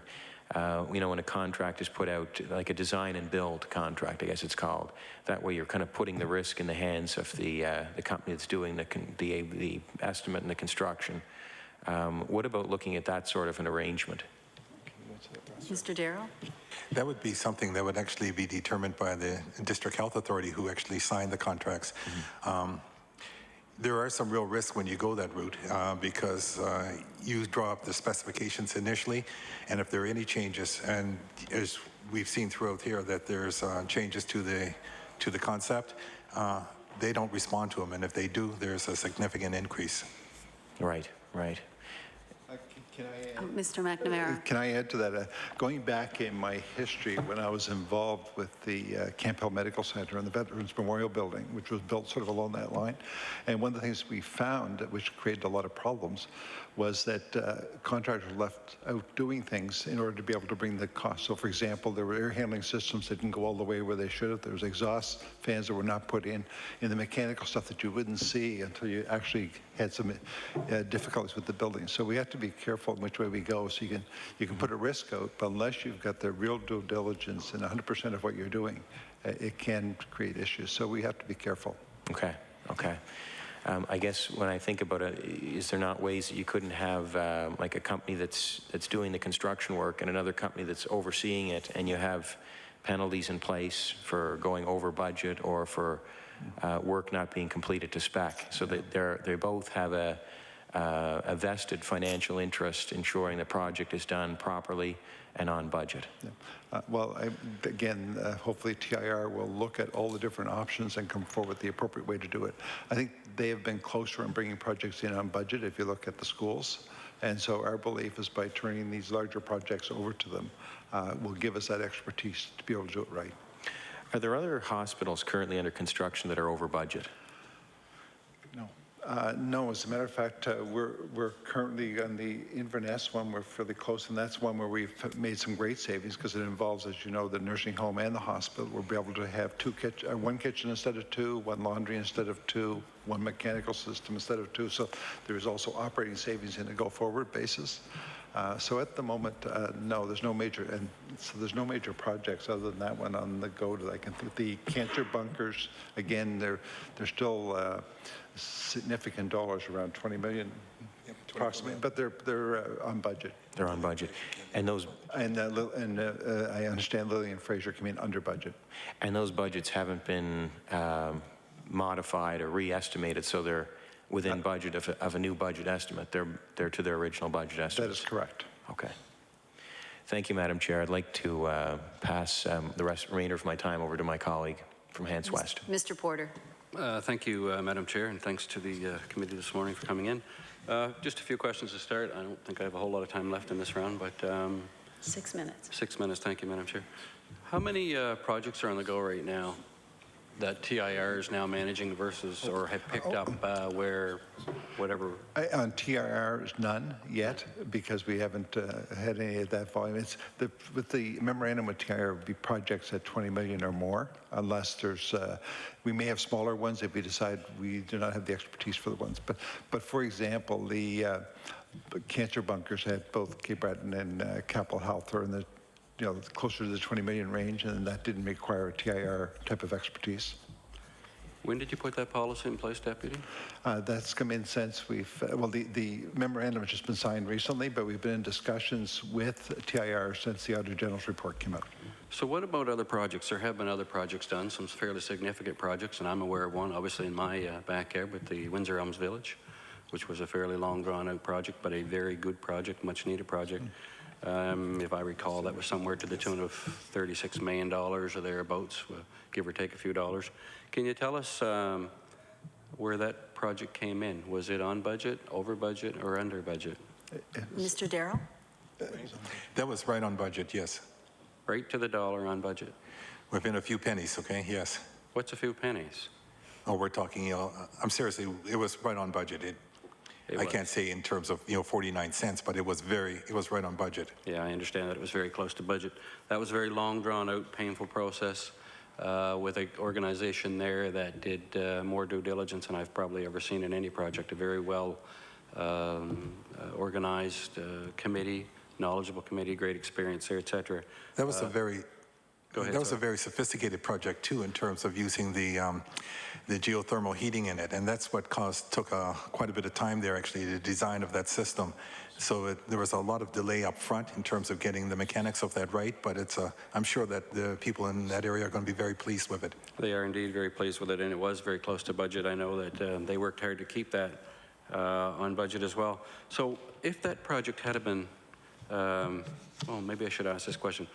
you know, when a contract is put out, like a design and build contract, I guess it's called. That way you're kind of putting the risk in the hands of the company that's doing the estimate and the construction. What about looking at that sort of an arrangement? Mr. Darrell? That would be something that would actually be determined by the district health authority who actually signed the contracts. There are some real risks when you go that route because you draw up the specifications initially, and if there are any changes, and as we've seen throughout here that there's changes to the concept, they don't respond to them, and if they do, there's a significant increase. Right, right. Can I add? Mr. McNamara. Can I add to that? Going back in my history when I was involved with the Camp Hill Medical Center and the Veterans Memorial Building, which was built sort of along that line, and one of the things we found, which created a lot of problems, was that contractors left out doing things in order to be able to bring the cost. So, for example, there were air handling systems that didn't go all the way where they should have. There was exhaust fans that were not put in the mechanical stuff that you wouldn't see until you actually had some difficulties with the building. So we have to be careful in which way we go. So you can put a risk out, but unless you've got the real due diligence and 100% of what you're doing, it can create issues. So we have to be careful. Okay, okay. I guess when I think about it, is there not ways that you couldn't have like a company that's doing the construction work and another company that's overseeing it, and you have penalties in place for going over budget or for work not being completed to spec, so that they both have a vested financial interest ensuring the project is done properly and on budget? Yeah. Well, again, hopefully TIR will look at all the different options and come forward with the appropriate way to do it. I think they have been closer in bringing projects in on budget if you look at the schools. And so our belief is by turning these larger projects over to them will give us that expertise to be able to do it right. Are there other hospitals currently under construction that are over budget? No. No, as a matter of fact, we're currently on the Inverness one. We're fairly close, and that's one where we've made some great savings because it involves, as you know, the nursing home and the hospital. We'll be able to have one kitchen instead of two, one laundry instead of two, one mechanical system instead of two. So there is also operating savings in a go-forward basis. So at the moment, no, there's no major, and so there's no major projects other than that one on the go that I can think. The cancer bunkers, again, they're still significant dollars, around 20 million, approximately, but they're on budget. They're on budget, and those. And I understand Lillian Fraser came in under budget. And those budgets haven't been modified or re-estimated, so they're within budget of a new budget estimate. They're to their original budget estimate. That is correct. Okay. Thank you, Madam Chair. I'd like to pass the remainder of my time over to my colleague from Hants West. Mr. Porter. Thank you, Madam Chair, and thanks to the committee this morning for coming in. Just a few questions to start. I don't think I have a whole lot of time left in this round, but 6 minutes. 6 minutes. Thank you, Madam Chair. How many projects are on the go right now that TIR is now managing versus or have picked up where whatever? On TIR is none yet because we haven't had any of that volume. It's with the memorandum with TIR would be projects at 20 million or more, unless there's we may have smaller ones if we decide we do not have the expertise for the ones. But for example, the cancer bunkers at both Cape Breton and Capital Health are in the closer to the 20 million range, and that didn't require a TIR type of expertise. When did you put that policy in place, Deputy? That's come in since well, the memorandum has just been signed recently, but we've been in discussions with TIR since the Auditor General's report came out. So what about other projects? There have been other projects done, some fairly significant projects, and I'm aware of one, obviously in my backyard with the Windsor Elms Village. which was a fairly long drawn-out project, but a very good project, much-needed project. If I recall, that was somewhere to the tune of $36 million or thereabouts, give or take a few dollars. Can you tell us where that project came in? Was it on budget, over budget, or under budget? Mr. Darrell? That was right on budget, yes. Right to the dollar on budget. Within a few pennies, okay, yes. What's a few pennies? Oh, we're talking, you know, I'm seriously, it was right on budget. I can't say in terms of, 49 cents, but it was right on budget. Yeah, I understand that it was very close to budget. That was a very long, drawn-out, painful process with an organization there that did more due diligence than I've probably ever seen in any project. A very well organized committee, knowledgeable committee, great experience there, et cetera. That was a very Go ahead, that was sorry. a very sophisticated project too, in terms of using the geothermal heating in it, and that's what took quite a bit of time there, actually, the design of that system. So there was a lot of delay up front in terms of getting the mechanics of that right, but I'm sure that the people in that area are going to be very pleased with it. They are indeed very pleased with it, and it was very close to budget. I know that they worked hard to keep that on budget as well. So if that project had been, well, maybe I should ask this question.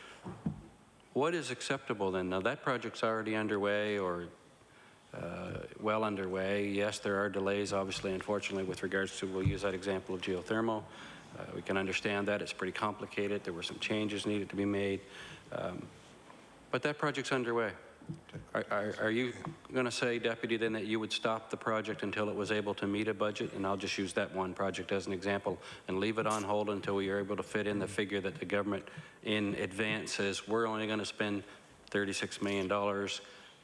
What is acceptable then? Now that project's already underway or well underway. Yes, there are delays, obviously, unfortunately, with regards to, we'll use that example of geothermal. We can understand that. It's pretty complicated. There were some changes needed to be made. But that project's underway. Are you going to say, Deputy, then that you would stop the project until it was able to meet a budget? And I'll just use that one project as an example and leave it on hold until we are able to fit in the figure that the government in advance says we're only going to spend $36 million,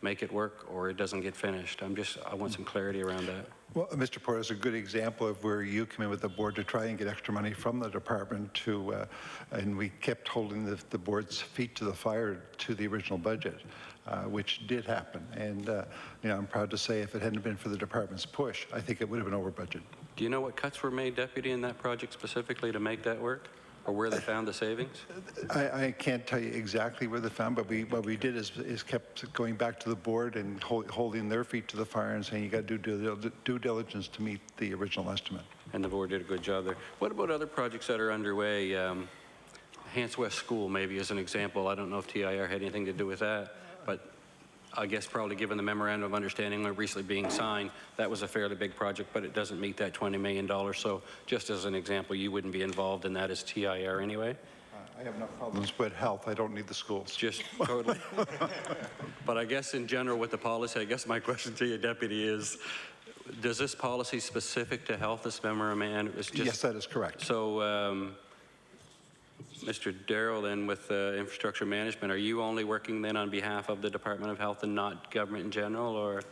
make it work, or it doesn't get finished. I want some clarity around that. Well, Mr. Porter is a good example of where you come in with the board to try and get extra money from the department to, and we kept holding the board's feet to the fire to the original budget, which did happen. And, I'm proud to say if it hadn't been for the department's push, I think it would have been over budget. Do you know what cuts were made, Deputy, in that project specifically to make that work? Or where they found the savings? I can't tell you exactly where they found, but what we did is kept going back to the board and holding their feet to the fire and saying you got to do due diligence to meet the original estimate. And the board did a good job there. What about other projects that are underway? Hants West School, maybe, as an example. I don't know if TIR had anything to do with that, but I guess probably given the memorandum of understanding recently being signed, that was a fairly big project, but it doesn't meet that $20 million. So just as an example, you wouldn't be involved in that as TIR anyway? I have no problems with health. I don't need the schools. Just totally. But I guess in general with the policy, I guess my question to you, Deputy, is does this policy specific to health, this memorandum? Yes, that is correct. So, Mr. Darrell, then with infrastructure management, are you only working then on behalf of the Department of Health and not government in general, or?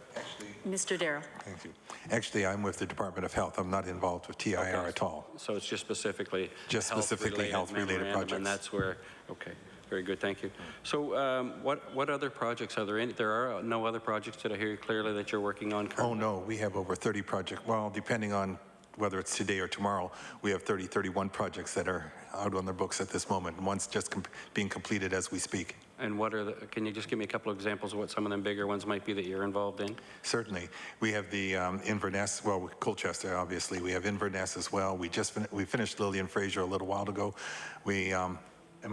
Mr. Darrell. Thank you. Actually, I'm with the Department of Health. I'm not involved with TIR at all. So it's just specifically health-related projects. And that's where, okay, very good, thank you. So what other projects are there? There are no other projects that I hear clearly that you're working on currently? Oh, no, we have over 30 projects. Well, depending on whether it's today or tomorrow, we have 31 projects that are out on their books at this moment, and one's just being completed as we speak. And what are can you just give me a couple of examples of what some of them bigger ones might be that you're involved in? Certainly. We have the Inverness, well, Colchester, obviously. We have Inverness as well. We finished Lillian Fraser a little while ago. Am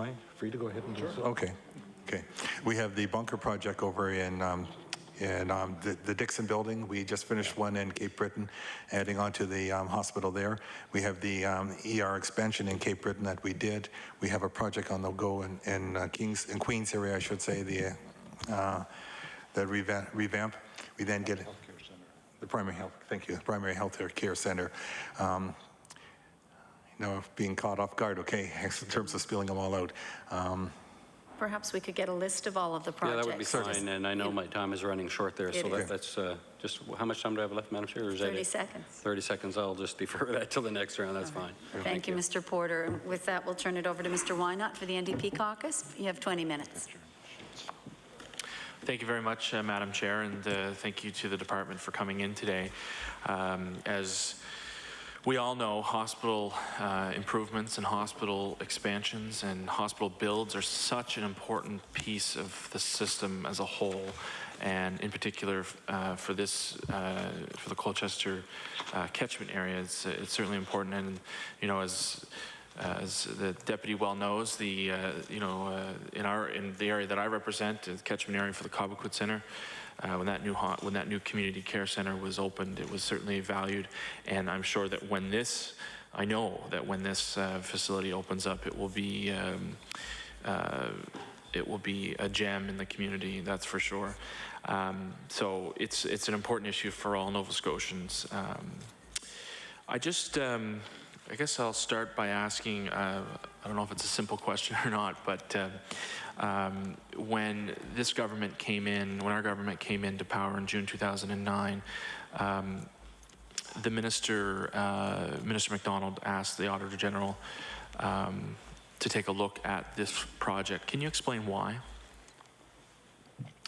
I free to go ahead and do so? Okay. We have the bunker project over in the Dixon building. We just finished one in Cape Breton, adding on to the hospital there. We have the ER expansion in Cape Breton that we did. We have a project on the go in Queens area, I should say, the revamp. We then get the primary health. Thank you. Primary health care center. Being caught off guard. Okay, in terms of spilling them all out. Perhaps we could get a list of all of the projects. Yeah, that would be fine, and I know my time is running short there, so that's just, how much time do I have left, Madam Chair? Or is 30 seconds. 30 seconds, I'll just defer that till the next round, that's fine. Thank you, Mr. Porter. And with that, we'll turn it over to Mr. Wynott for the NDP Caucus. You have 20 minutes. Thank you very much, Madam Chair, and thank you to the department for coming in today. As we all know, hospital improvements and hospital expansions and hospital builds are such an important piece of the system as a whole. and in particular for this, for the Colchester catchment area, it's certainly important. And you know, as the deputy well knows, the you know, in the area that I represent, the catchment area for the Cobequid Centre, when that new community care centre was opened, it was certainly valued, and I'm sure that when this, I know that when this facility opens up, it will be a gem in the community, that's for sure. So it's an important issue for all Nova Scotians. I just, I guess I'll start by asking, I don't know if it's a simple question or not, but when this government came in, when our government came into power in June 2009, the Minister MacDonald asked the Auditor General to take a look at this project. Can you explain why?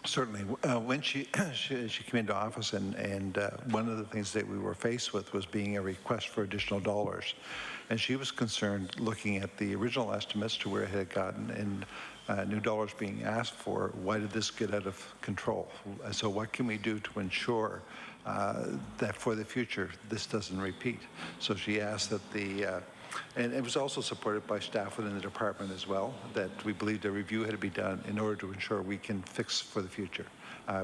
Certainly. When she came into office, and one of the things that we were faced with was being a request for additional dollars. And she was concerned, looking at the original estimates to where it had gotten, and new dollars being asked for, why did this get out of control? So what can we do to ensure that for the future, this doesn't repeat? So she asked that and it was also supported by staff within the department as well, that we believed a review had to be done in order to ensure we can fix for the future.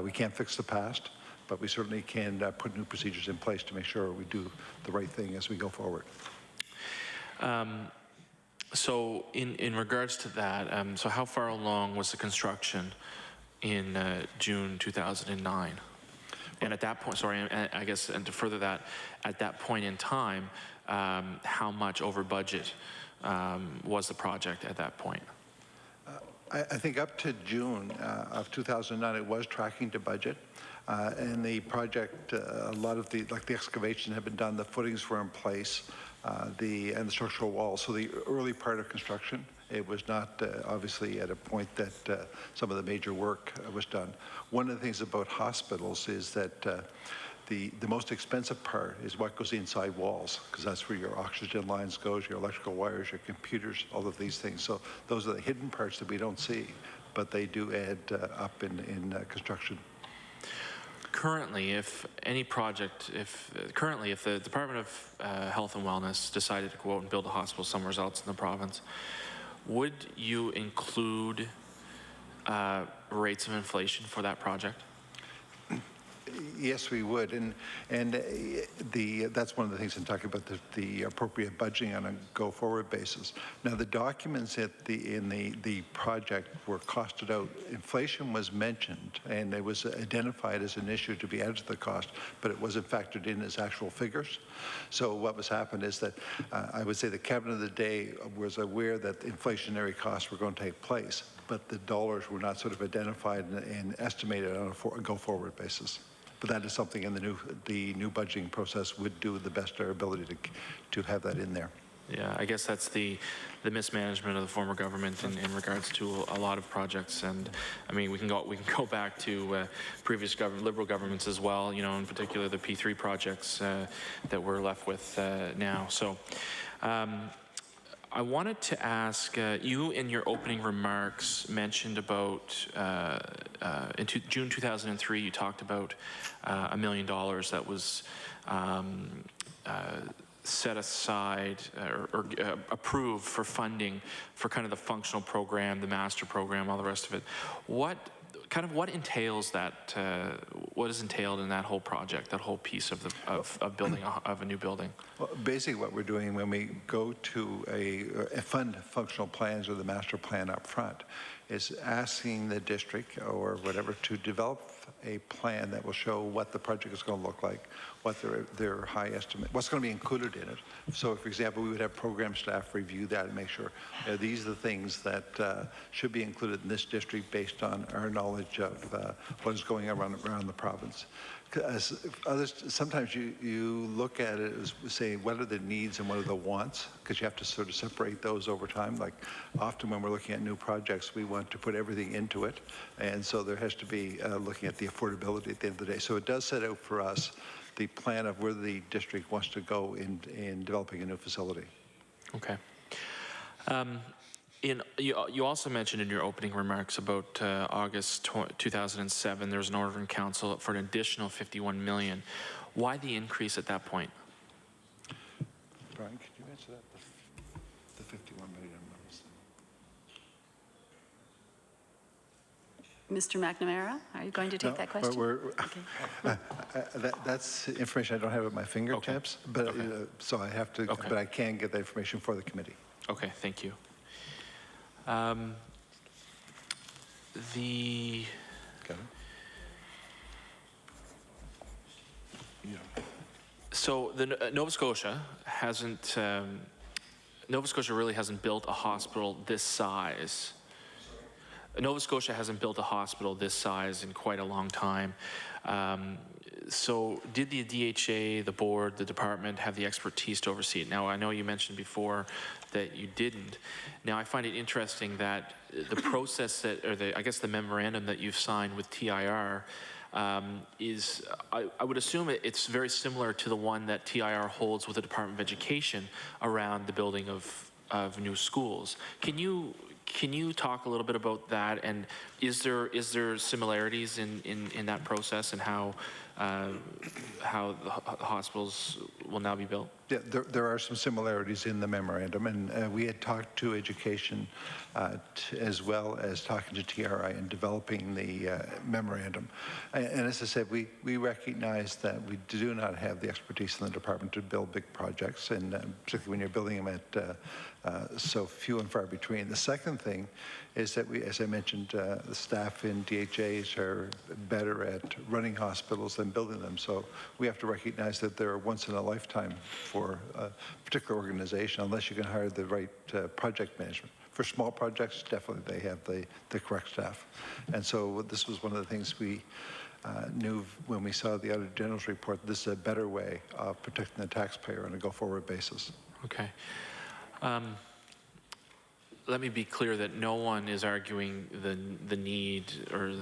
We can't fix the past, but we certainly can put new procedures in place to make sure we do the right thing as we go forward. So in regards to that, so how far along was the construction in June 2009? And at that point, sorry, I guess, and to further that, at that point in time, how much over budget was the project at that point? I think up to June of 2009, it was tracking to budget. And the project, a lot of the excavation had been done, the footings were in place, and the structural walls. So the early part of construction, it was not obviously at a point that some of the major work was done. One of the things about hospitals is that the most expensive part is what goes inside walls, because that's where your oxygen lines goes, your electrical wires, your computers, all of these things. So those are the hidden parts that we don't see, but they do add up in construction. Currently, if any project, if the Department of Health and Wellness decided to go out and build a hospital somewhere else in the province, would you include rates of inflation for that project? Yes, we would, and that's one of the things in talking about the appropriate budgeting on a go-forward basis. Now, the documents in the project were costed out. Inflation was mentioned, and it was identified as an issue to be added to the cost, but it wasn't factored in as actual figures. So what was happened is that I would say the cabinet of the day was aware that inflationary costs were going to take place, but the dollars were not sort of identified and estimated on a go-forward basis. But that is something in the new budgeting process would do the best of our ability to have that in there. Yeah, I guess that's the mismanagement of the former government in regards to a lot of projects, and I mean we can go back to previous Liberal governments as well. You know, in particular the P3 projects that we're left with now. So. I wanted to ask, you in your opening remarks mentioned about, in June 2003, you talked about $1 million that was set aside or approved for funding for kind of the functional program, the master program, all the rest of it. What entails that, what is entailed in that whole project, that whole piece of building of a new building? Well, basically what we're doing when we go to fund functional plans or the master plan up front is asking the district or whatever to develop a plan that will show what the project is going to look like, what their high estimate, what's going to be included in it. So, for example, we would have program staff review that and make sure these are the things that should be included in this district based on our knowledge of what is going around the province. Sometimes you look at it as saying, what are the needs and what are the wants? Because you have to sort of separate those over time. Like often when we're looking at new projects, we want to put everything into it. And so there has to be looking at the affordability at the end of the day. So it does set out for us the plan of where the district wants to go in developing a new facility. Okay. You also mentioned in your opening remarks about August 2007, there was an order in council for an additional 51 million. Why the increase at that point? Brian, could you answer that? The 51 million. Mr. McNamara, are you going to take that question? That's information I don't have at my fingertips, but so I have to. But I can get that information for the committee. Okay, thank you. So the Nova Scotia hasn't. Nova Scotia really hasn't built a hospital this size. Nova Scotia hasn't built a hospital this size in quite a long time. So did the DHA, the board, the department have the expertise to oversee it? Now, I know you mentioned before that you didn't. Now, I find it interesting that the process that, or I guess the memorandum that you've signed with TIR is, I would assume it's very similar to the one that TIR holds with the Department of Education around the building of new schools. Can you talk a little bit about that, and is there similarities in that process and how the hospitals will now be built? Yeah, there are some similarities in the memorandum, and we had talked to education as well as talking to TRI and developing the memorandum. And as I said, we recognize that we do not have the expertise in the department to build big projects, and particularly when you're building them at so few and far between. The second thing is that we, as I mentioned, the staff in DHAs are better at running hospitals than building them. So we have to recognize that they're once in a lifetime for a particular organization, unless you can hire the right project management. For small projects, definitely they have the correct staff. And so this was one of the things we knew when we saw the Auditor General's report. This is a better way of protecting the taxpayer on a go-forward basis. Okay. Let me be clear that no one is arguing the need or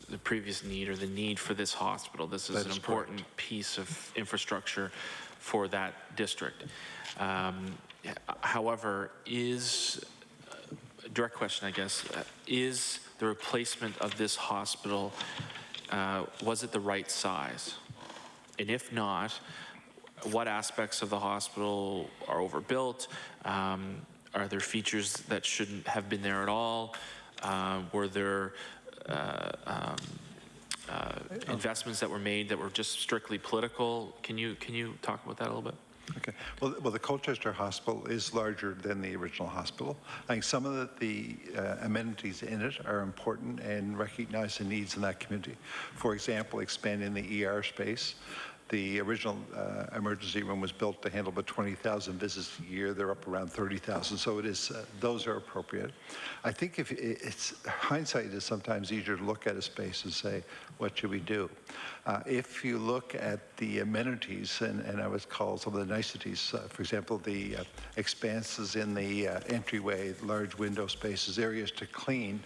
the previous need or the need for this hospital. This is an important piece of infrastructure for that district. However, direct question, I guess, is the replacement of this hospital, was it the right size? And if not, what aspects of the hospital are overbuilt? Are there features that shouldn't have been there at all? Were there investments that were made that were just strictly political? Can you talk about that a little bit? Okay. Well, the Colchester Hospital is larger than the original hospital. I think some of the amenities in it are important and recognize the needs in that community. For example, expanding the ER space. The original emergency room was built to handle about 20,000 visits a year. They're up around 30,000, so it is. Those are appropriate. I think if it's hindsight is sometimes easier to look at a space and say, what should we do? If you look at the amenities, and I would call some of the niceties, for example, the expanses in the entryway, large window spaces, areas to clean.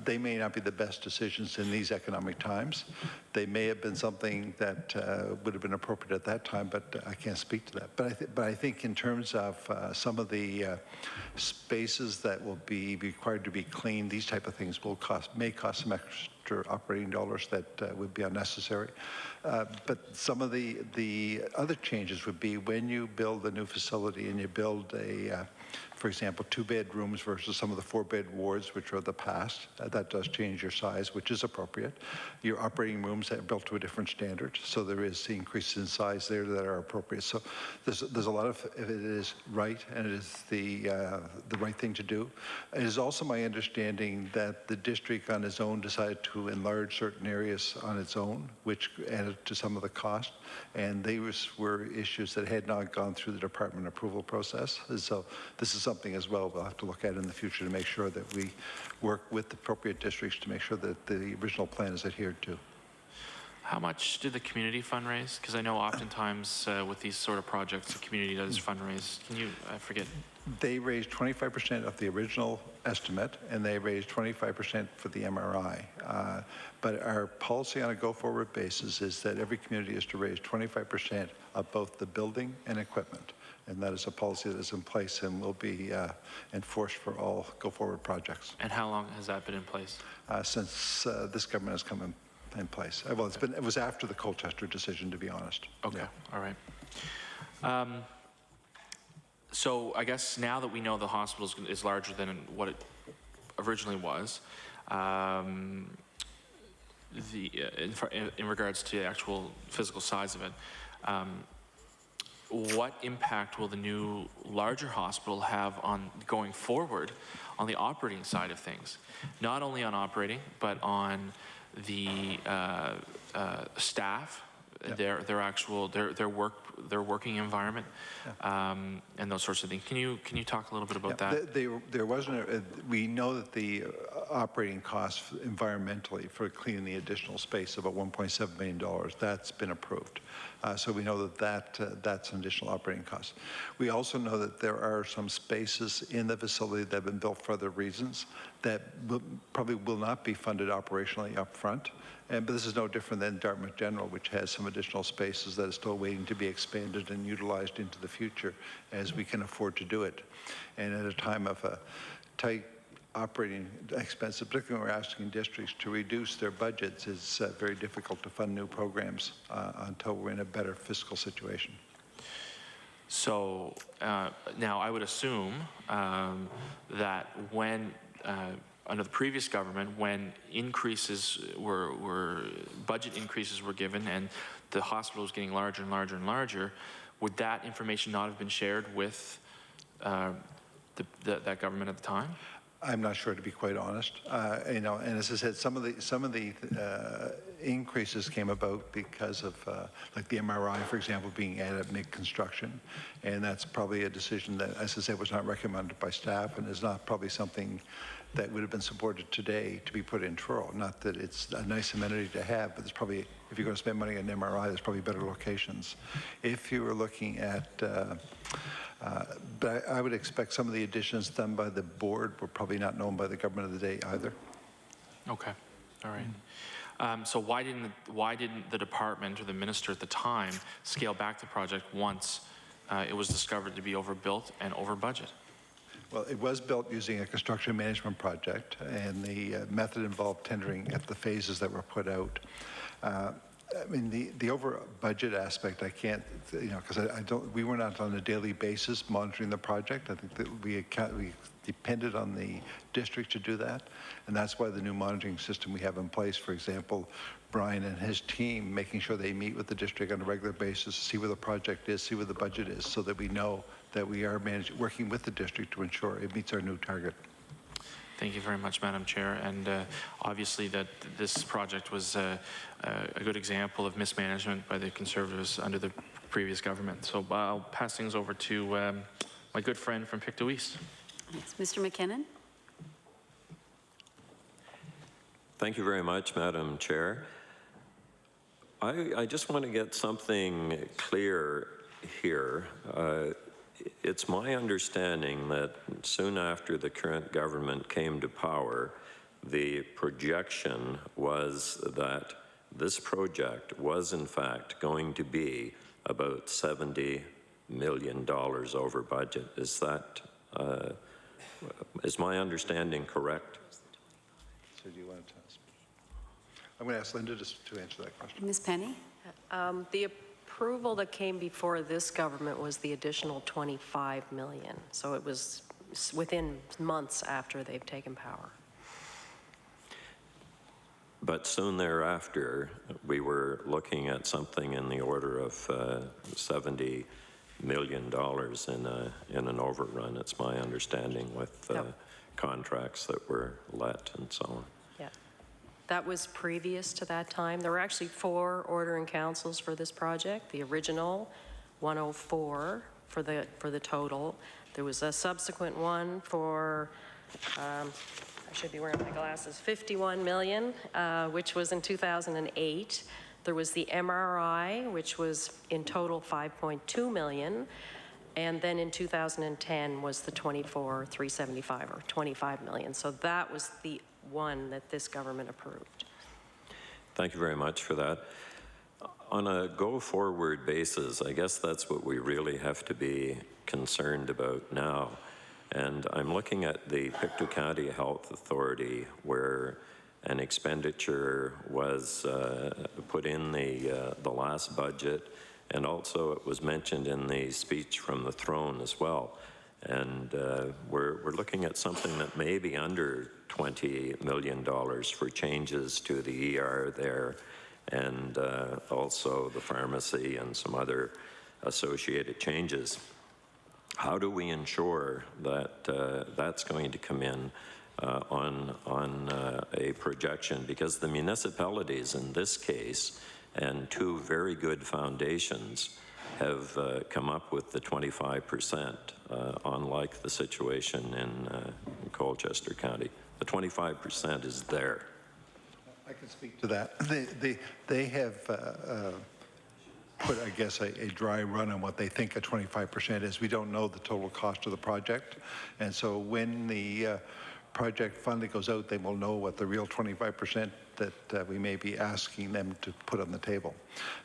They may not be the best decisions in these economic times. They may have been something that would have been appropriate at that time, but I can't speak to that. But I think in terms of some of the spaces that will be required to be cleaned, these type of things may cost some extra operating dollars that would be unnecessary. But some of the other changes would be when you build a new facility and you build for example, 2-bedrooms versus some of the 4-bed wards, which are the past. That does change your size, which is appropriate. Your operating rooms are built to a different standard, so there is the increase in size there that are appropriate. So there's a lot of it is right, and it is the right thing to do. It is also my understanding that the district on its own decided to enlarge certain areas on its own, which added to some of the cost, and these were issues that had not gone through the department approval process. And so this is something as well we'll have to look at in the future to make sure that we work with the appropriate districts to make sure that the original plan is adhered to. How much did the community fundraise? Because I know oftentimes with these sort of projects, the community does fundraise. Can you, I forget. They raised 25% of the original estimate, and they raised 25% for the MRI. But our policy on a go-forward basis is that every community is to raise 25% of both the building and equipment. And that is a policy that is in place and will be enforced for all go-forward projects. And how long has that been in place? Since this government has come in place. Well, it was after the Colchester decision, to be honest. Okay, Yeah. all right. So I guess now that we know the hospital is larger than what it originally was, in regards to the actual physical size of it, what impact will the new larger hospital have on going forward on the operating side of things? Not only on operating, but on the staff, their working environment, and those sorts of things. Can you talk a little bit about that? There wasn't. We know that the operating costs environmentally for cleaning the additional space, about $1.7 million, that's been approved. So we know that that's an additional operating cost. We also know that there are some spaces in the facility that have been built for other reasons that probably will not be funded operationally up front. But this is no different than Dartmouth General, which has some additional spaces that are still waiting to be expanded and utilized into the future as we can afford to do it. And at a time of a tight operating expense, particularly when we're asking districts to reduce their budgets, it's very difficult to fund new programs until we're in a better fiscal situation. So now I would assume that when under the previous government, when increases budget increases were given and the hospital was getting larger and larger and larger, would that information not have been shared with that government at the time? I'm not sure, to be quite honest. And as I said, some of the increases came about because of, like the MRI, for example, being added mid-construction, and that's probably a decision that, as I said, was not recommended by staff and is not probably something that would have been supported today to be put in Truro. Not that it's a nice amenity to have, but there's probably, if you're going to spend money on MRI, there's probably better locations. If you were looking at, but I would expect some of the additions done by the board were probably not known by the government of the day either. Okay, all right. So why didn't the department or the minister at the time scale back the project once it was discovered to be overbuilt and over budget? Well, it was built using a construction management project, and the method involved tendering at the phases that were put out. I mean, the over budget aspect, I can't, because we were not on a daily basis monitoring the project. I think that we depended on the district to do that, and that's why the new monitoring system we have in place, for example, Brian and his team making sure they meet with the district on a regular basis, see where the project is, see where the budget is, so that we know that we are working with the district to ensure it meets our new target. Thank you very much, Madam Chair. And obviously that this project was a good example of mismanagement by the Conservatives under the previous government. So I'll pass things over to my good friend from Pictou East. Yes, Mr. McKinnon. Thank you very much, Madam Chair. I just want to get something clear here. It's my understanding that soon after the current government came to power, the projection was that this project was in fact going to be about $70 million over budget. Is my understanding correct? So do you want to tell us? I'm going to ask Linda just to answer that question. Ms. Penny? The approval that came before this government was the additional $25 million. So it was within months after they've taken power. But soon thereafter, we were looking at something in the order of $70 million in an overrun. It's my understanding with contracts that were let and so on. Yeah, that was previous to that time. There were actually 4 ordering councils for this project. The original 104 for the total. There was a subsequent one for. I should be wearing my glasses, 51 million, which was in 2008. There was the MRI, which was in total 5.2 million. And then in 2010 was the 24,375 or 25 million. So that was the one that this government approved. Thank you very much for that. On a go-forward basis, I guess that's what we really have to be concerned about now. And I'm looking at the Pictou County Health Authority, where an expenditure was put in the last budget, and also it was mentioned in the speech from the throne as well. And we're looking at something that may be under $20 million for changes to the ER there, and also the pharmacy and some other associated changes. How do we ensure that that's going to come in on a projection? Because the municipalities in this case, and two very good foundations, have come up with the 25%, unlike the situation in Colchester County. The 25% is there. I can speak to that. They have put, I guess, a dry run on what they think a 25% is. We don't know the total cost of the project. And so when the project finally goes out, they will know what the real 25% that we may be asking them to put on the table.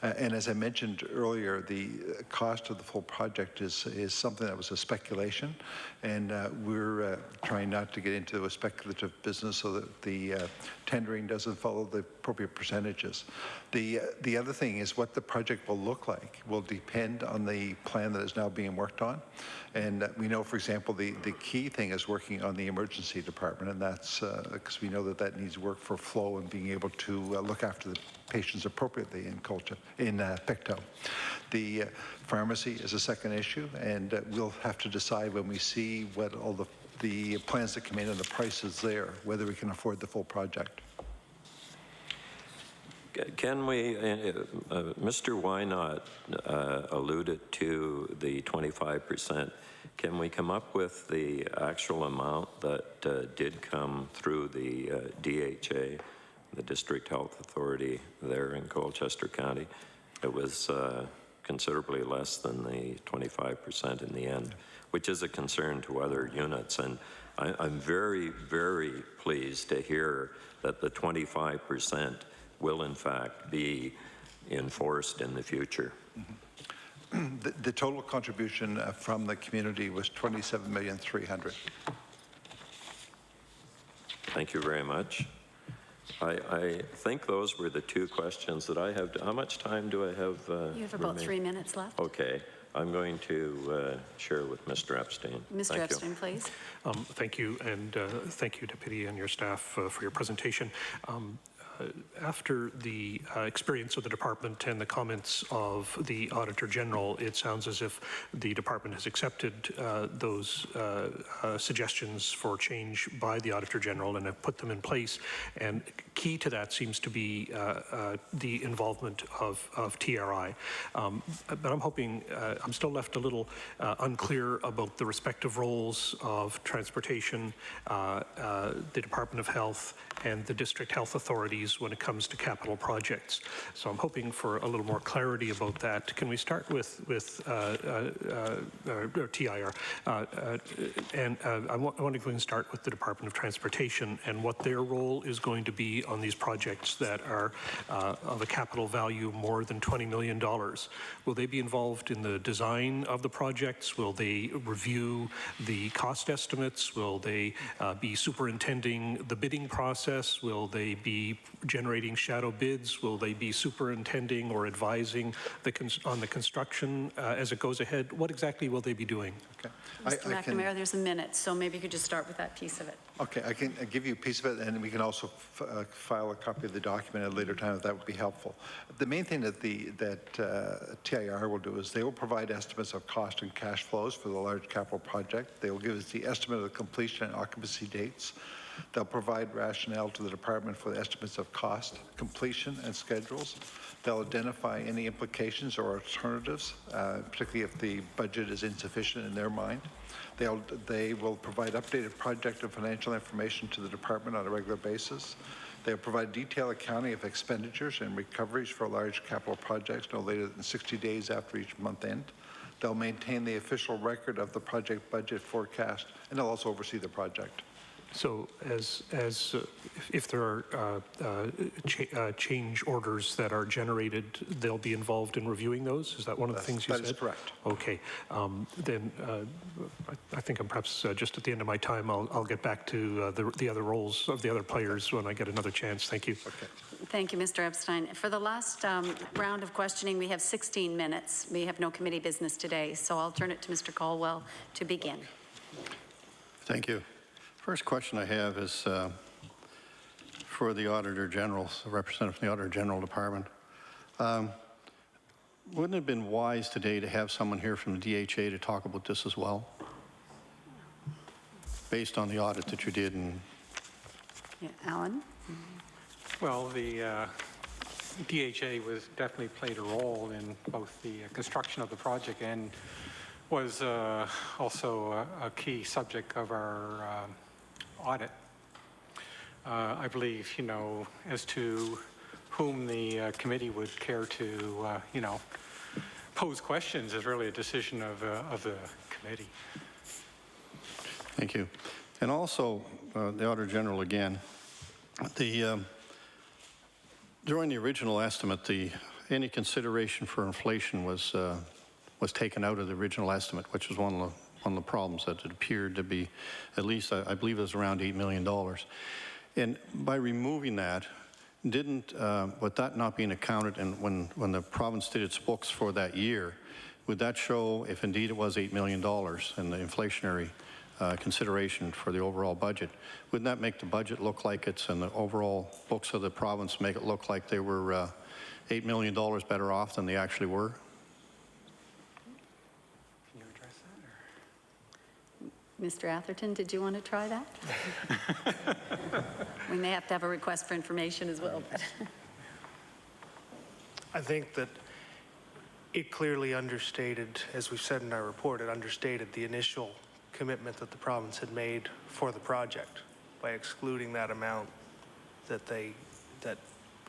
And as I mentioned earlier, the cost of the full project is something that was a speculation, and we're trying not to get into a speculative business so that the tendering doesn't follow the appropriate percentages. The other thing is what the project will look like will depend on the plan that is now being worked on. And we know, for example, the key thing is working on the emergency department, and that's because we know that that needs work for flow and being able to look after the patients appropriately in Pictou. The pharmacy is a second issue, and we'll have to decide when we see what all the plans that come in and the prices there, whether we can afford the full project. Can we, Mr. Wynot alluded to the 25%. Can we come up with the actual amount that did come through the DHA, the District Health Authority there in Colchester County? It was considerably less than the 25% in the end, which is a concern to other units. And I'm very, very pleased to hear that the 25% will in fact be enforced in the future. Mm-hmm. The total contribution from the community was $27,300,000. Thank you very much. I think those were the two questions that I have. How much time do I have? You have about 3 minutes left. Okay. I'm going to share with Mr. Epstein. Mr. Epstein, please. Thank you, and thank you, Deputy, and your staff for your presentation. After the experience of the department and the comments of the Auditor General, it sounds as if the department has accepted those suggestions for change by the Auditor General and have put them in place. And key to that seems to be the involvement of TRI. But I'm hoping, I'm still left a little unclear about the respective roles of transportation, the Department of Health, and the District Health Authorities when it comes to capital projects. So I'm hoping for a little more clarity about that. Can we start with TIR? And I wonder if we can start with the Department of Transportation and what their role is going to be on these projects that are of a capital value more than $20 million. Will they be involved in the design of the projects? Will they review the cost estimates? Will they be superintending the bidding process? Will they be generating shadow bids? Will they be superintending or advising on the construction as it goes ahead? What exactly will they be doing? Okay. Mr. McNamara, there's a minute, so maybe you could just start with that piece of it. Okay, I can give you a piece of it, and we can also file a copy of the document at a later time if that would be helpful. The main thing that TIR will do is they will provide estimates of cost and cash flows for the large capital project. They will give us the estimate of the completion and occupancy dates. They'll provide rationale to the department for the estimates of cost, completion, and schedules. They'll identify any implications or alternatives, particularly if the budget is insufficient in their mind. They will provide updated project and financial information to the department on a regular basis. They'll provide detailed accounting of expenditures and recoveries for large capital projects no later than 60 days after each month end. They'll maintain the official record of the project budget forecast, and they'll also oversee the project. So if there are change orders that are generated, they'll be involved in reviewing those? Is that one of the things you said? That is correct. Okay. Then I think I'm perhaps just at the end of my time. I'll get back to the other roles of the other players when I get another chance. Thank you. Okay. Thank you, Mr. Epstein. For the last round of questioning, we have 16 minutes. We have no committee business today, so I'll turn it to Mr. Caldwell to begin. Thank you. First question I have is for the Auditor General, the representative from the Auditor General Department. Wouldn't it have been wise today to have someone here from the DHA to talk about this as well, based on the audit that you did? And Yeah, Alan? Well, the DHA was definitely played a role in both the construction of the project and was also a key subject of our audit. I believe, as to whom the committee would care to, pose questions is really a decision of the committee. thank you. And also, the Auditor General again, during the original estimate, any consideration for inflation was taken out of the original estimate, which was one of the problems, that it appeared to be, at least I believe it was around $8 million. And by removing that, with that not being accounted, and when the province did its books for that year, would that show if indeed it was $8 million in the inflationary consideration for the overall budget? Wouldn't that make the budget look like it's, and the overall books of the province make it look like they were $8 million better off than they actually were? Can you address that? Mr. Atherton, did you want to try that? We may have to have a request for information as well. But I think that it clearly understated, as we've said in our report, it understated the initial commitment that the province had made for the project by excluding that amount that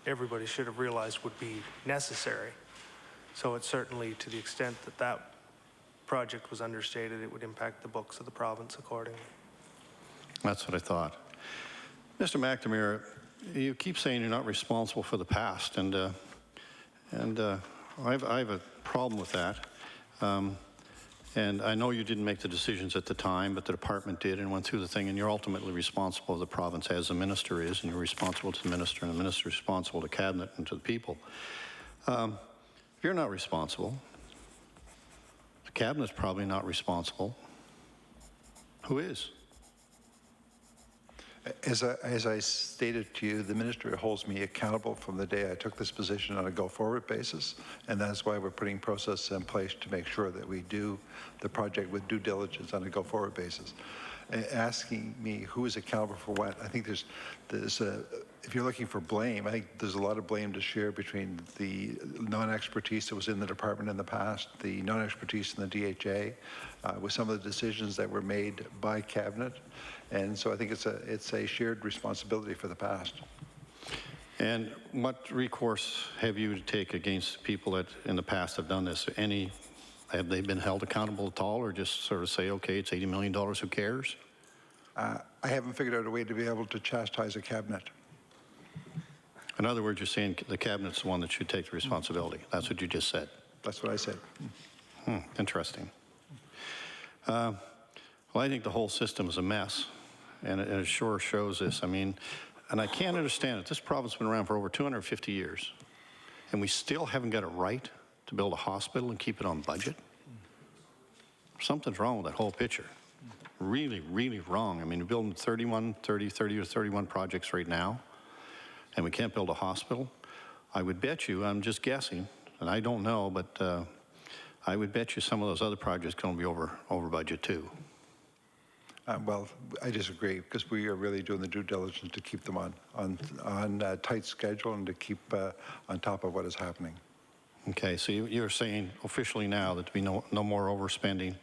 everybody should have realized would be necessary. So it's certainly, to the extent that that project was understated, it would impact the books of the province accordingly. That's what I thought. Mr. McNamara, you keep saying you're not responsible for the past, and I have a problem with that. And I know you didn't make the decisions at the time, but the department did and went through the thing, and you're ultimately responsible to the province, as the minister is, and you're responsible to the minister, and the minister is responsible to cabinet and to the people. If you're not responsible, the cabinet's probably not responsible. Who is? As I stated to you, the minister holds me accountable from the day I took this position on a go-forward basis, and that's why we're putting processes in place to make sure that we do the project with due diligence on a go-forward basis. Asking me who is accountable for what, I think there's if you're looking for blame, I think there's a lot of blame to share between the non-expertise that was in the department in the past, the non-expertise in the DHA, with some of the decisions that were made by cabinet. And so I think it's a shared responsibility for the past. And what recourse have you to take against people that in the past have done this? Have they been held accountable at all, or just sort of say, okay, it's $80 million, who cares? I haven't figured out a way to be able to chastise a cabinet. In other words, you're saying the cabinet's the one that should take the responsibility. That's what you just said. That's what I said. Interesting. Well, I think the whole system is a mess, and it sure shows this. I mean, and I can't understand it. This province has been around for over 250 years, and we still haven't got it right to build a hospital and keep it on budget. Something's wrong with that whole picture. Really, really wrong. I mean, we're building 30 or 31 projects right now, and we can't build a hospital. I would bet you, I'm just guessing, and I don't know, but I would bet you some of those other projects are going to be over budget too. Well, I disagree, because we are really doing the due diligence to keep them on a tight schedule and to keep on top of what is happening. Okay, so you're saying officially now that there'll be no more overspending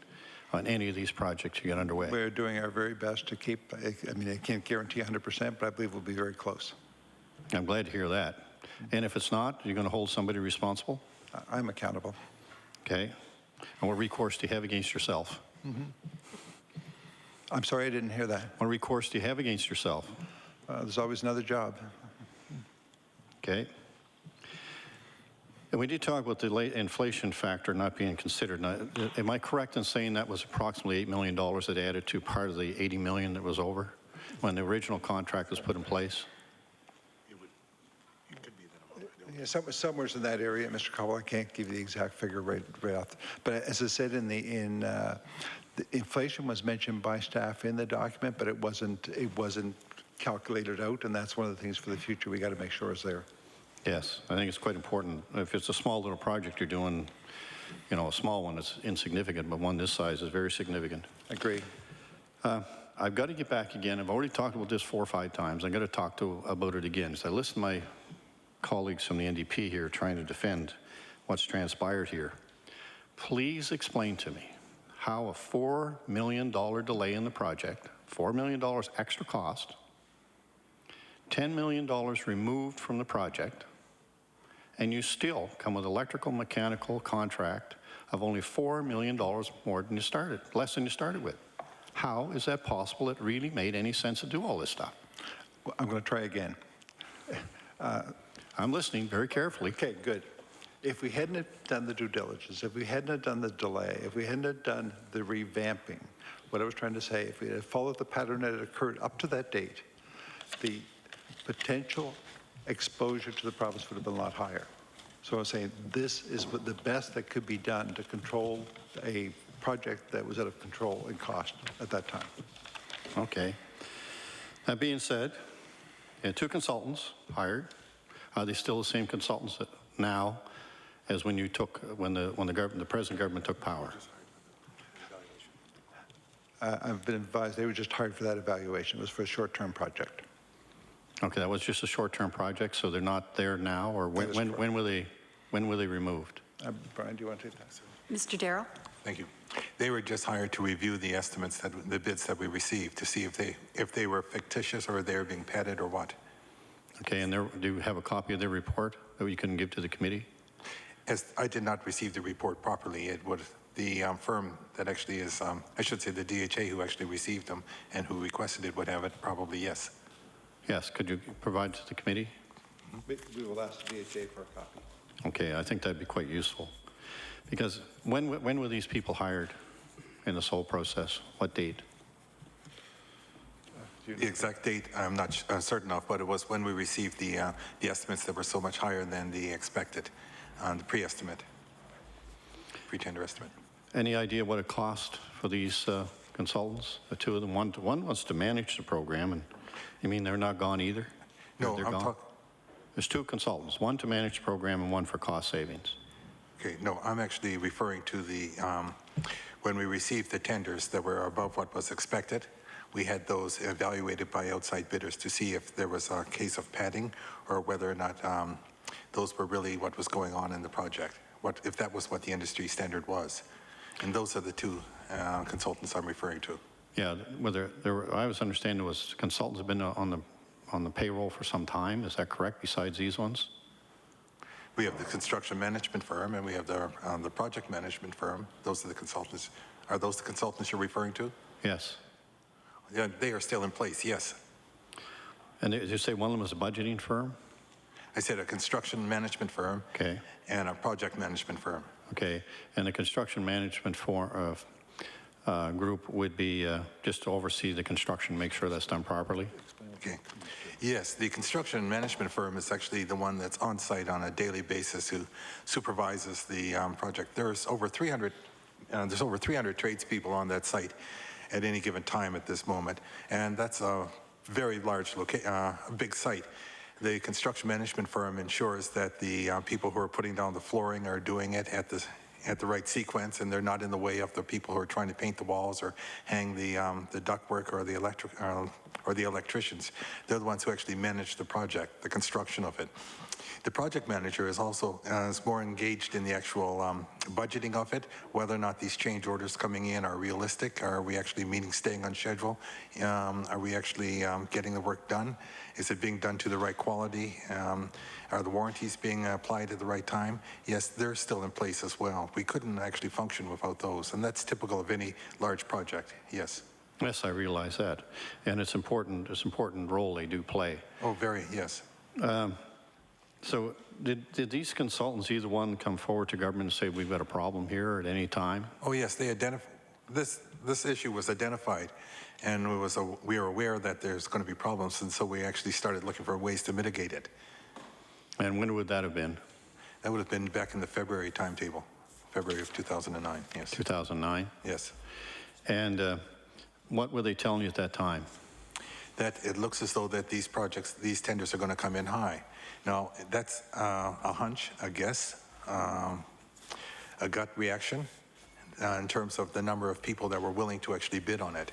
on any of these projects you get underway? We're doing our very best to keep, I mean, I can't guarantee 100%, but I believe we'll be very close. I'm glad to hear that. And if it's not, you're going to hold somebody responsible? I'm accountable. Okay. And what recourse do you have against yourself? I'm sorry, I didn't hear that. What recourse do you have against yourself? There's always another job. Okay. And we did talk about the late inflation factor not being considered. Now, am I correct in saying that was approximately $8 million that added to part of the $80 million that was over when the original contract was put in place? Yeah, somewhere in that area, Mr. Cowell. I can't give you the exact figure right off. But as I said, the inflation was mentioned by staff in the document, but it wasn't calculated out, and that's one of the things for the future we got to make sure is there. Yes, I think it's quite important. If it's a small little project you're doing, you know, a small one is insignificant, but one this size is very significant. Agree. I've got to get back again. I've already talked about this 4 or 5 times. I'm going to talk about it again. So I listened to my colleagues from the NDP here trying to defend what's transpired here. Please explain to me how a $4 million delay in the project, $4 million extra cost, $10 million removed from the project, and you still come with electrical mechanical contract of only $4 million more than you started, less than you started with. How is that possible? It really made any sense to do all this stuff. Well, I'm going to try again. I'm listening very carefully. Okay, good. If we hadn't done the due diligence, if we hadn't done the delay, if we hadn't done the revamping, what I was trying to say, if we had followed the pattern that had occurred up to that date, the potential exposure to the province would have been a lot higher. So I'm saying this is the best that could be done to control a project that was out of control in cost at that time. Okay. That being said, you had 2 consultants hired. Are they still the same consultants now as when you took the present government took power? I've been advised they were just hired for that evaluation. It was for a short-term project. Okay, that was just a short-term project, so they're not there now, or when were they removed? Brian, do you want to take that? Mr. Darrell? Thank you. They were just hired to review the estimates, the bids that we received, to see if they were fictitious or they were being padded or what. Okay, and do you have a copy of their report that you can give to the committee? As I did not receive the report properly, it would the firm that actually is, I should say the DHA who actually received them and who requested it would have it, probably yes. Yes, could you provide to the committee? We will ask the DHA for a copy. Okay, I think that'd be quite useful. Because when were these people hired in this whole process? What date? The exact date I'm not certain of, but it was when we received the estimates that were so much higher than the expected, the pre-estimate, pre-tender estimate. Any idea what it cost for these consultants? The 2 of them. One was to manage the program, and you mean they're not gone either? No, they're gone? There's 2 consultants, one to manage the program and one for cost savings. Okay, no, I'm actually referring to the when we received the tenders that were above what was expected. We had those evaluated by outside bidders to see if there was a case of padding or whether or not those were really what was going on in the project, if that was what the industry standard was. And those are the 2 consultants I'm referring to. Yeah, I was understanding there was consultants have been on the payroll for some time. Is that correct, besides these ones? We have the construction management firm and we have the project management firm. Those are the consultants. Are those the consultants you're referring to? Yes. Yeah, they are still in place, yes. And did you say one of them was a budgeting firm? I said a construction management firm. Okay. And a project management firm. Okay. And the construction management group would be just to oversee the construction, make sure that's done properly? Okay. Yes, the construction management firm is actually the one that's on site on a daily basis who supervises the project. There's over 300 tradespeople on that site at any given time at this moment, and that's a very large big site. The construction management firm ensures that the people who are putting down the flooring are doing it at the right sequence, and they're not in the way of the people who are trying to paint the walls or hang the ductwork or the electricians. They're the ones who actually manage the project, the construction of it. The project manager is also more engaged in the actual budgeting of it, whether or not these change orders coming in are realistic. Are we actually staying on schedule? Are we actually getting the work done? Is it being done to the right quality? Are the warranties being applied at the right time? Yes, they're still in place as well. We couldn't actually function without those, and that's typical of any large project, yes. Yes, I realize that. And it's important role they do play. Oh, very, yes. So did these consultants, either one, come forward to government and say, we've got a problem here at any time? Oh, yes, they identified, this issue was identified, and we were aware that there's going to be problems, and so we actually started looking for ways to mitigate it. And when would that have been? That would have been back in the February timetable, February of 2009, yes. 2009? Yes. And what were they telling you at that time? That it looks as though that these projects, these tenders are going to come in high. Now, that's a hunch, a guess, a gut reaction in terms of the number of people that were willing to actually bid on it.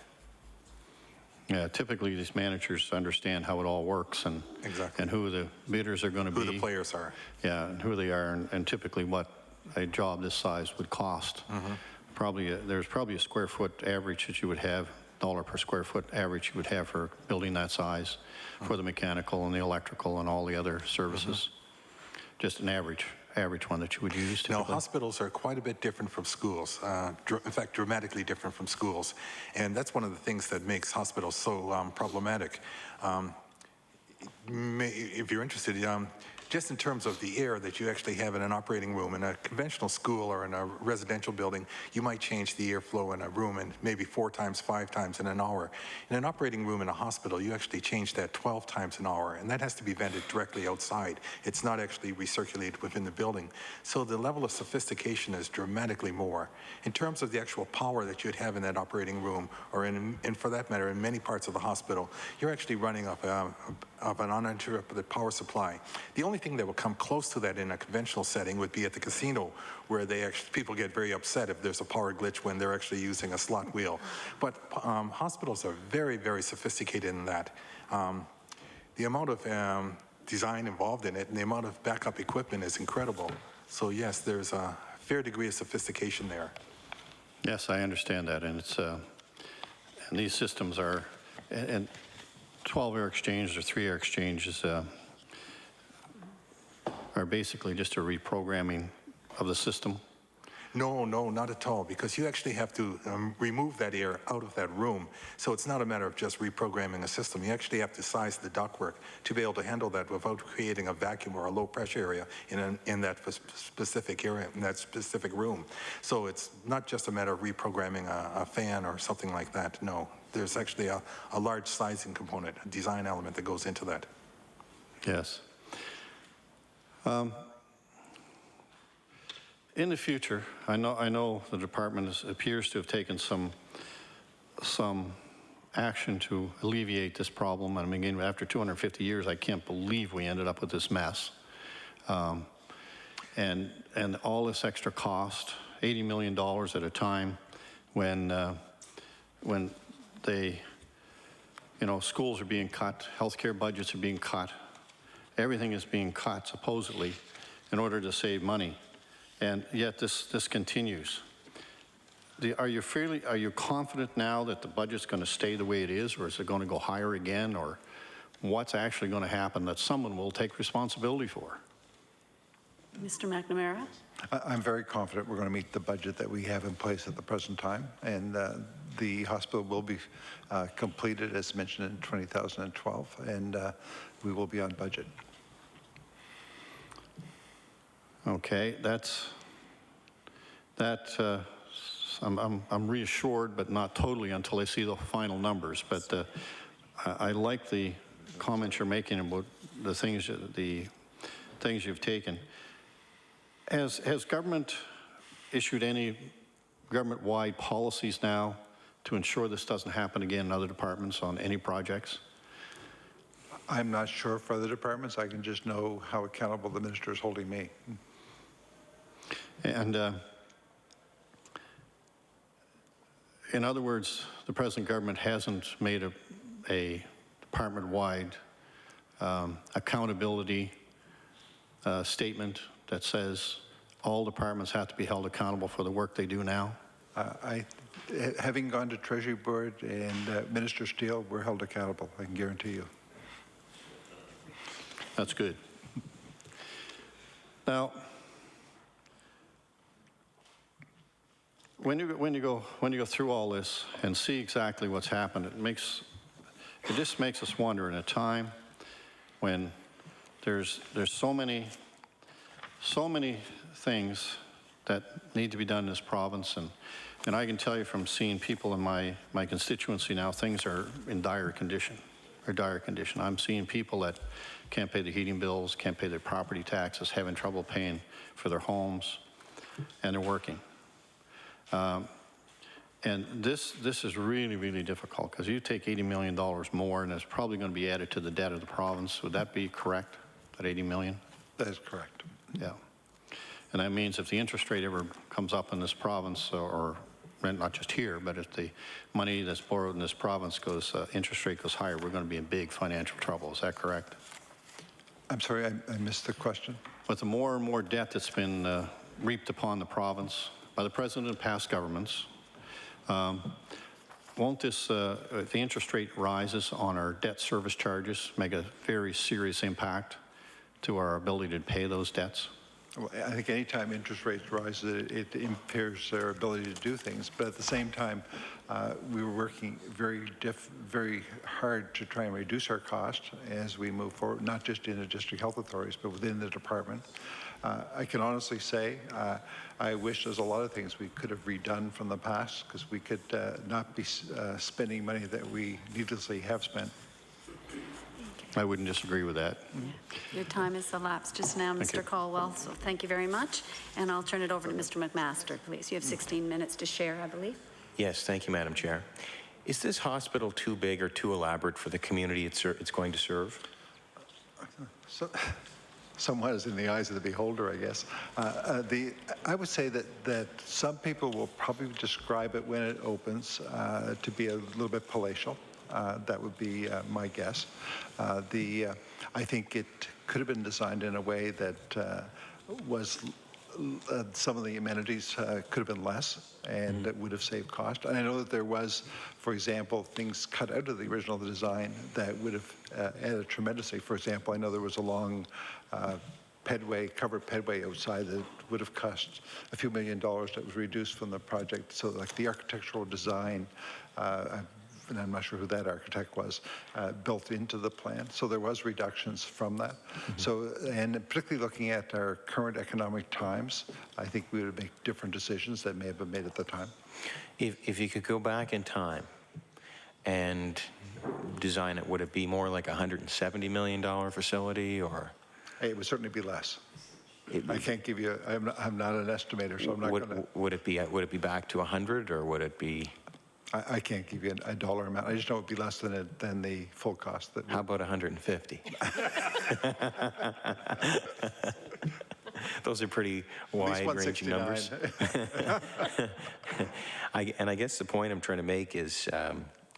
Yeah, typically these managers understand how it all works and Exactly. and who the bidders are going to be. Who the players are. Yeah, and who they are, and typically what a job this size would cost. Mm-hmm. There's probably a square foot average that you would have, dollar per square foot average you would have for building that size, for the mechanical and the electrical and all the other services. Just an average one that you would use typically. Now, hospitals are quite a bit different from schools, in fact, dramatically different from schools. And that's one of the things that makes hospitals so problematic. If you're interested, just in terms of the air that you actually have in an operating room, in a conventional school or in a residential building, you might change the airflow in a room and maybe 4 times, 5 times in an hour. In an operating room in a hospital, you actually change that 12 times an hour, and that has to be vented directly outside. It's not actually recirculated within the building. So the level of sophistication is dramatically more. In terms of the actual power that you'd have in that operating room, or and for that matter, in many parts of the hospital, you're actually running off an uninterrupted power supply. The only thing that will come close to that in a conventional setting would be at the casino, where people get very upset if there's a power glitch when they're actually using a slot wheel. But hospitals are very, very sophisticated in that. The amount of design involved in it and the amount of backup equipment is incredible. So yes, there's a fair degree of sophistication there. Yes, I understand that, and it's and these systems are, and 12 air exchanges or 3 air exchanges are basically just a reprogramming of the system. No, not at all, because you actually have to remove that air out of that room. So it's not a matter of just reprogramming a system. You actually have to size the ductwork to be able to handle that without creating a vacuum or a low pressure area in that specific area, in that specific room. So it's not just a matter of reprogramming a fan or something like that. No, there's actually a large sizing component, a design element that goes into that. Yes. In the future, I know the department appears to have taken some action to alleviate this problem. And again, after 250 years, I can't believe we ended up with this mess. And all this extra cost, $80 million at a time, when they, schools are being cut, healthcare budgets are being cut, everything is being cut supposedly in order to save money. And yet this continues. Are you confident now that the budget's going to stay the way it is, or is it going to go higher again, or what's actually going to happen that someone will take responsibility for? Mr. McNamara? I'm very confident we're going to meet the budget that we have in place at the present time, and the hospital will be completed, as mentioned, in 2012, and we will be on budget. Okay, I'm reassured, but not totally until I see the final numbers. But I like the comments you're making about the things you've taken. Has government issued any government-wide policies now to ensure this doesn't happen again in other departments on any projects? I'm not sure for other departments. I can just know how accountable the minister is holding me. And in other words, the present government hasn't made a department-wide accountability statement that says all departments have to be held accountable for the work they do now? Having gone to Treasury Board and Minister Steele, we're held accountable, I can guarantee you. That's good. Now, when you go through all this and see exactly what's happened, it just makes us wonder in a time when there's so many things that need to be done in this province, and I can tell you from seeing people in my constituency now, things are in dire condition. I'm seeing people that can't pay their heating bills, can't pay their property taxes, having trouble paying for their homes, and they're working. And this is really, really difficult, because you take $80 million more, and it's probably going to be added to the debt of the province. Would that be correct, that $80 million? That is correct. Yeah. And that means if the interest rate ever comes up in this province, or not just here, but if the money that's borrowed in this province goes, interest rate goes higher, we're going to be in big financial trouble. Is that correct? I'm sorry, I missed the question. With the more and more debt that's been reaped upon the province by the president and past governments, won't this, if the interest rate rises on our debt service charges, make a very serious impact to our ability to pay those debts? Well, I think any time interest rates rise, it impairs their ability to do things. But at the same time, we were working very hard to try and reduce our costs as we move forward, not just in the district health authorities, but within the department. I can honestly say I wish there's a lot of things we could have redone from the past, because we could not be spending money that we needlessly have spent. I wouldn't disagree with that. Your time has elapsed just now, Mr. Caldwell, so thank you very much. And I'll turn it over to Mr. McMaster, please. You have 16 minutes to share, I believe. Yes, thank you, Madam Chair. Is this hospital too big or too elaborate for the community it's going to serve? So, somewhat is in the eyes of the beholder, I guess. I would say that some people will probably describe it when it opens to be a little bit palatial. That would be my guess. I think it could have been designed in a way that was some of the amenities could have been less, and it would have saved cost. And I know that there was, for example, things cut out of the original design that would have added tremendously. For example, I know there was a long covered pedway outside that would have cost a few $1 million that was reduced from the project. So like the architectural design, and I'm not sure who that architect was, built into the plan. So there was reductions from that. So, and particularly looking at our current economic times, I think we would make different decisions that may have been made at the time. If you could go back in time and design it, would it be more like a $170 million facility, or? It would certainly be less. I can't give you, I'm not an estimator, so I'm not going to. Would it be back to 100, or would it be? I can't give you a dollar amount. I just know it would be less than the full cost. How about 150? Those are pretty wide-ranging numbers. And I guess the point I'm trying to make is,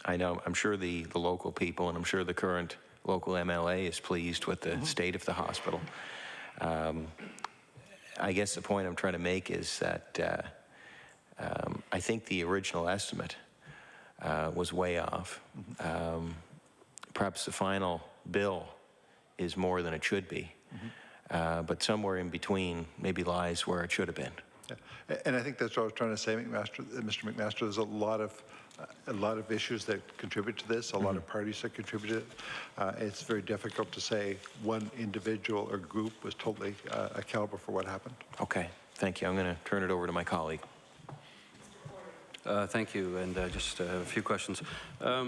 I'm sure the local people, and I'm sure the current local MLA is pleased with the state of the hospital. I guess the point I'm trying to make is that I think the original estimate was way off. Perhaps the final bill is more than it should be, but somewhere in between maybe lies where it should have been. Yeah. And I think that's what I was trying to say, Mr. McMaster. There's a lot of issues that contribute to this, a lot of parties that contributed. It's very difficult to say one individual or group was totally accountable for what happened. Okay, thank you. I'm going to turn it over to my colleague. Thank you, and just a few questions.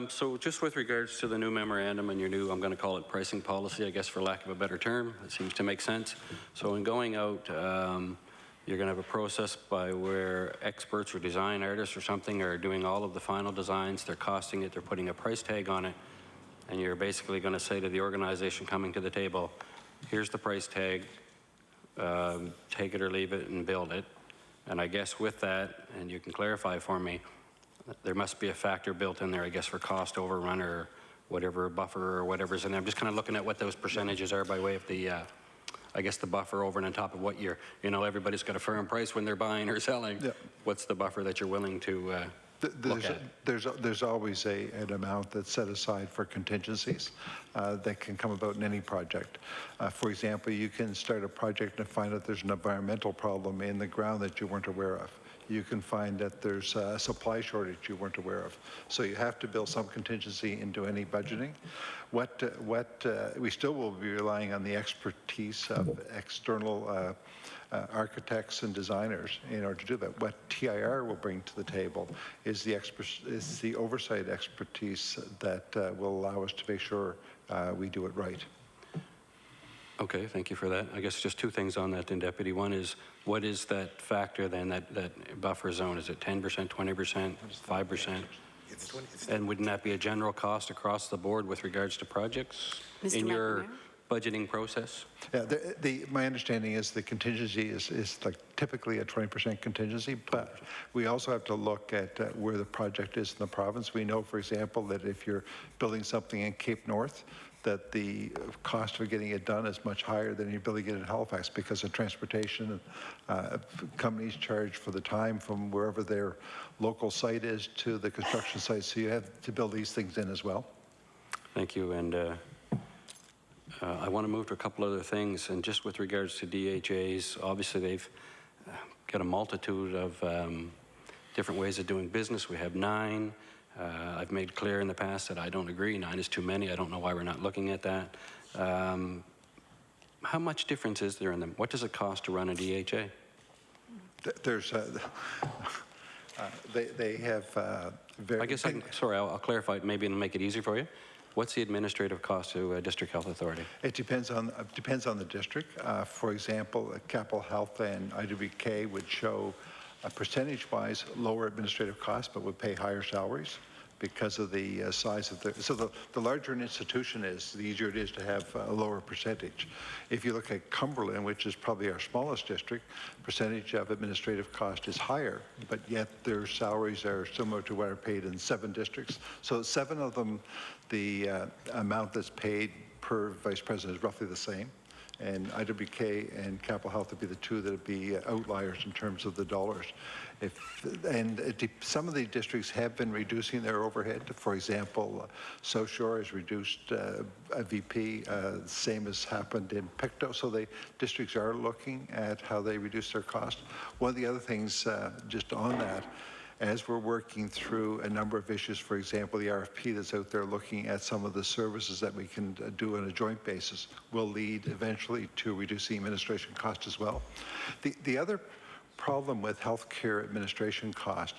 So just with regards to the new memorandum and your new, I'm going to call it pricing policy, I guess for lack of a better term, it seems to make sense. So in going out, you're going to have a process by where experts or design artists or something are doing all of the final designs, they're costing it, they're putting a price tag on it, and you're basically going to say to the organization coming to the table, here's the price tag, take it or leave it and build it. And I guess with that, and you can clarify for me, there must be a factor built in there, I guess, for cost overrun or whatever buffer or whatever's in there. I'm just kind of looking at what those percentages are by way of the, I guess, the buffer over and on top of what you're, everybody's got a firm price when they're buying or selling. Yeah. What's the buffer that you're willing to look at? There's always an amount that's set aside for contingencies that can come about in any project. For example, you can start a project and find out there's an environmental problem in the ground that you weren't aware of. you can find that there's a supply shortage you weren't aware of. So you have to build some contingency into any budgeting. We still will be relying on the expertise of external architects and designers in order to do that. What TIR will bring to the table is the oversight expertise that will allow us to make sure we do it right. Okay, thank you for that. I guess just two things on that then, Deputy. One is, what is that factor then, that buffer zone? Is it 10%, 20%, 5%? And wouldn't that be a general cost across the board with regards to projects in your budgeting process? Yeah, my understanding is the contingency is like typically a 20% contingency, but we also have to look at where the project is in the province. We know, for example, that if you're building something in Cape North, that the cost of getting it done is much higher than you're building it in Halifax because of transportation. Companies charge for the time from wherever their local site is to the construction site, so you have to build these things in as well. Thank you, and I want to move to a couple other things, and just with regards to DHAs, obviously they've got a multitude of different ways of doing business. We have 9. I've made clear in the past that I don't agree. 9 is too many. I don't know why we're not looking at that. How much difference is there in them? What does it cost to run a DHA? There's, they have very... I guess, sorry, I'll clarify it maybe and make it easy for you. What's the administrative cost to a district health authority? It depends on the district. For example, Capital Health and IWK would show percentage-wise lower administrative costs, but would pay higher salaries because of the size of the... So the larger an institution is, the easier it is to have a lower percentage. If you look at Cumberland, which is probably our smallest district, percentage of administrative cost is higher, but yet their salaries are similar to what are paid in 7 districts. So 7 of them, the amount that's paid per vice president is roughly the same. And IWK and Capital Health would be the 2 that would be outliers in terms of the dollars. Some of the districts have been reducing their overhead. For example, South Shore has reduced a VP, same as happened in Pictou. So the districts are looking at how they reduce their cost. One of the other things, just on that, as we're working through a number of issues, for example, the RFP that's out there looking at some of the services that we can do on a joint basis will lead eventually to reducing administration cost as well. The other problem with healthcare administration cost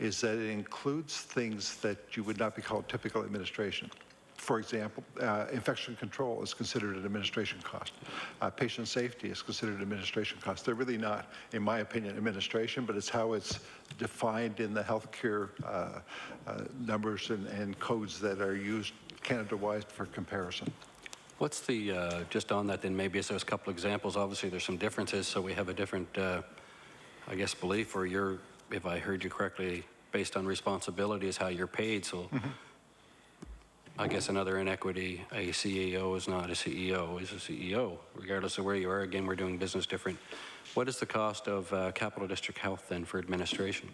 is that it includes things that you would not be called typical administration. For example, infection control is considered an administration cost. Patient safety is considered an administration cost. They're really not, in my opinion, administration, but it's how it's defined in the healthcare numbers and codes that are used Canada-wide for comparison. What's the, just on that then, maybe there's a couple examples. Obviously, there's some differences, so we have a different, I guess, belief, or you're, if I heard you correctly, based on responsibility is how you're paid. So. I guess another inequity, a CEO is not a CEO, is a CEO, regardless of where you are. Again, we're doing business different. What is the cost of Capital District Health then for administration?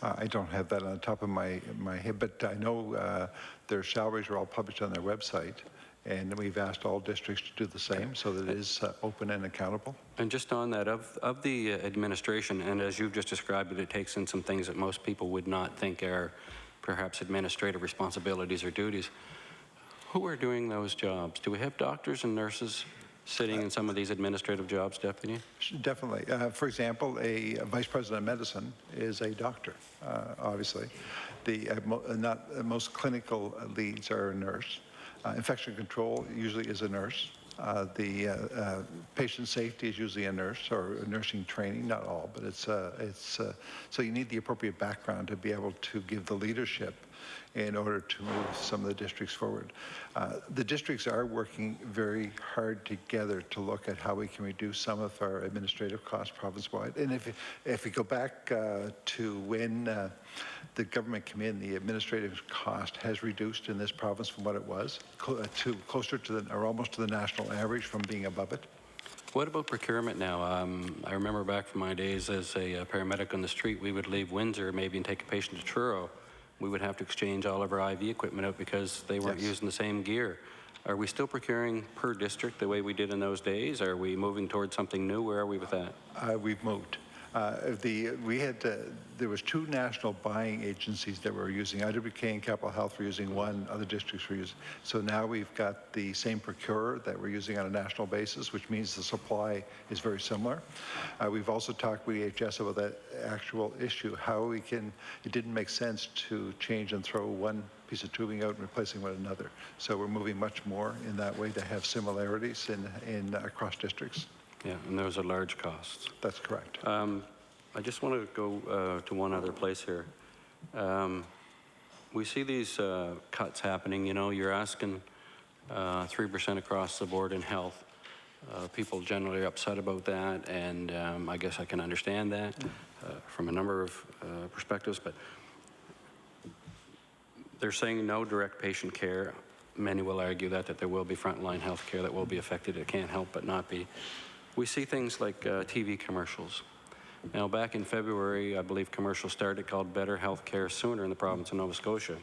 I don't have that on the top of my head, but I know their salaries are all published on their website, and we've asked all districts to do the same so that it is open and accountable. And just on that, of the administration, and as you've just described it, it takes in some things that most people would not think are perhaps administrative responsibilities or duties. Who are doing those jobs? Do we have doctors and nurses sitting in some of these administrative jobs, Deputy? Definitely. For example, a vice president of medicine is a doctor, obviously. Most clinical leads are a nurse. Infection control usually is a nurse. The patient safety is usually a nurse or a nursing training, not all, but it's so you need the appropriate background to be able to give the leadership in order to move some of the districts forward. The districts are working very hard together to look at how we can reduce some of our administrative costs province-wide. And if we go back to when the government came in, the administrative cost has reduced in this province from what it was to closer to or almost to the national average from being above it. What about procurement now? I remember back from my days as a paramedic on the street, we would leave Windsor maybe and take a patient to Truro. We would have to exchange all of our IV equipment out because they weren't using the same gear. Are we still procuring per district the way we did in those days? Are we moving towards something new? Where are we with that? We've moved. There was 2 national buying agencies that were using, IWK and Capital Health were using one, other districts were using. So now we've got the same procurer that we're using on a national basis, which means the supply is very similar. We've also talked with EHS about that actual issue, how it didn't make sense to change and throw one piece of tubing out and replacing with another. So we're moving much more in that way to have similarities in across districts. Yeah, and those are large costs. That's correct. I just want to go to one other place here. We see these cuts happening. You know, you're asking 3% across the board in health. People generally are upset about that, and I guess I can understand that from a number of perspectives, but they're saying no direct patient care. Many will argue that there will be frontline health care that will be affected. It can't help but not be. We see things like TV commercials. Now, back in February, I believe commercials started called Better Health Care Sooner in the province of Nova Scotia.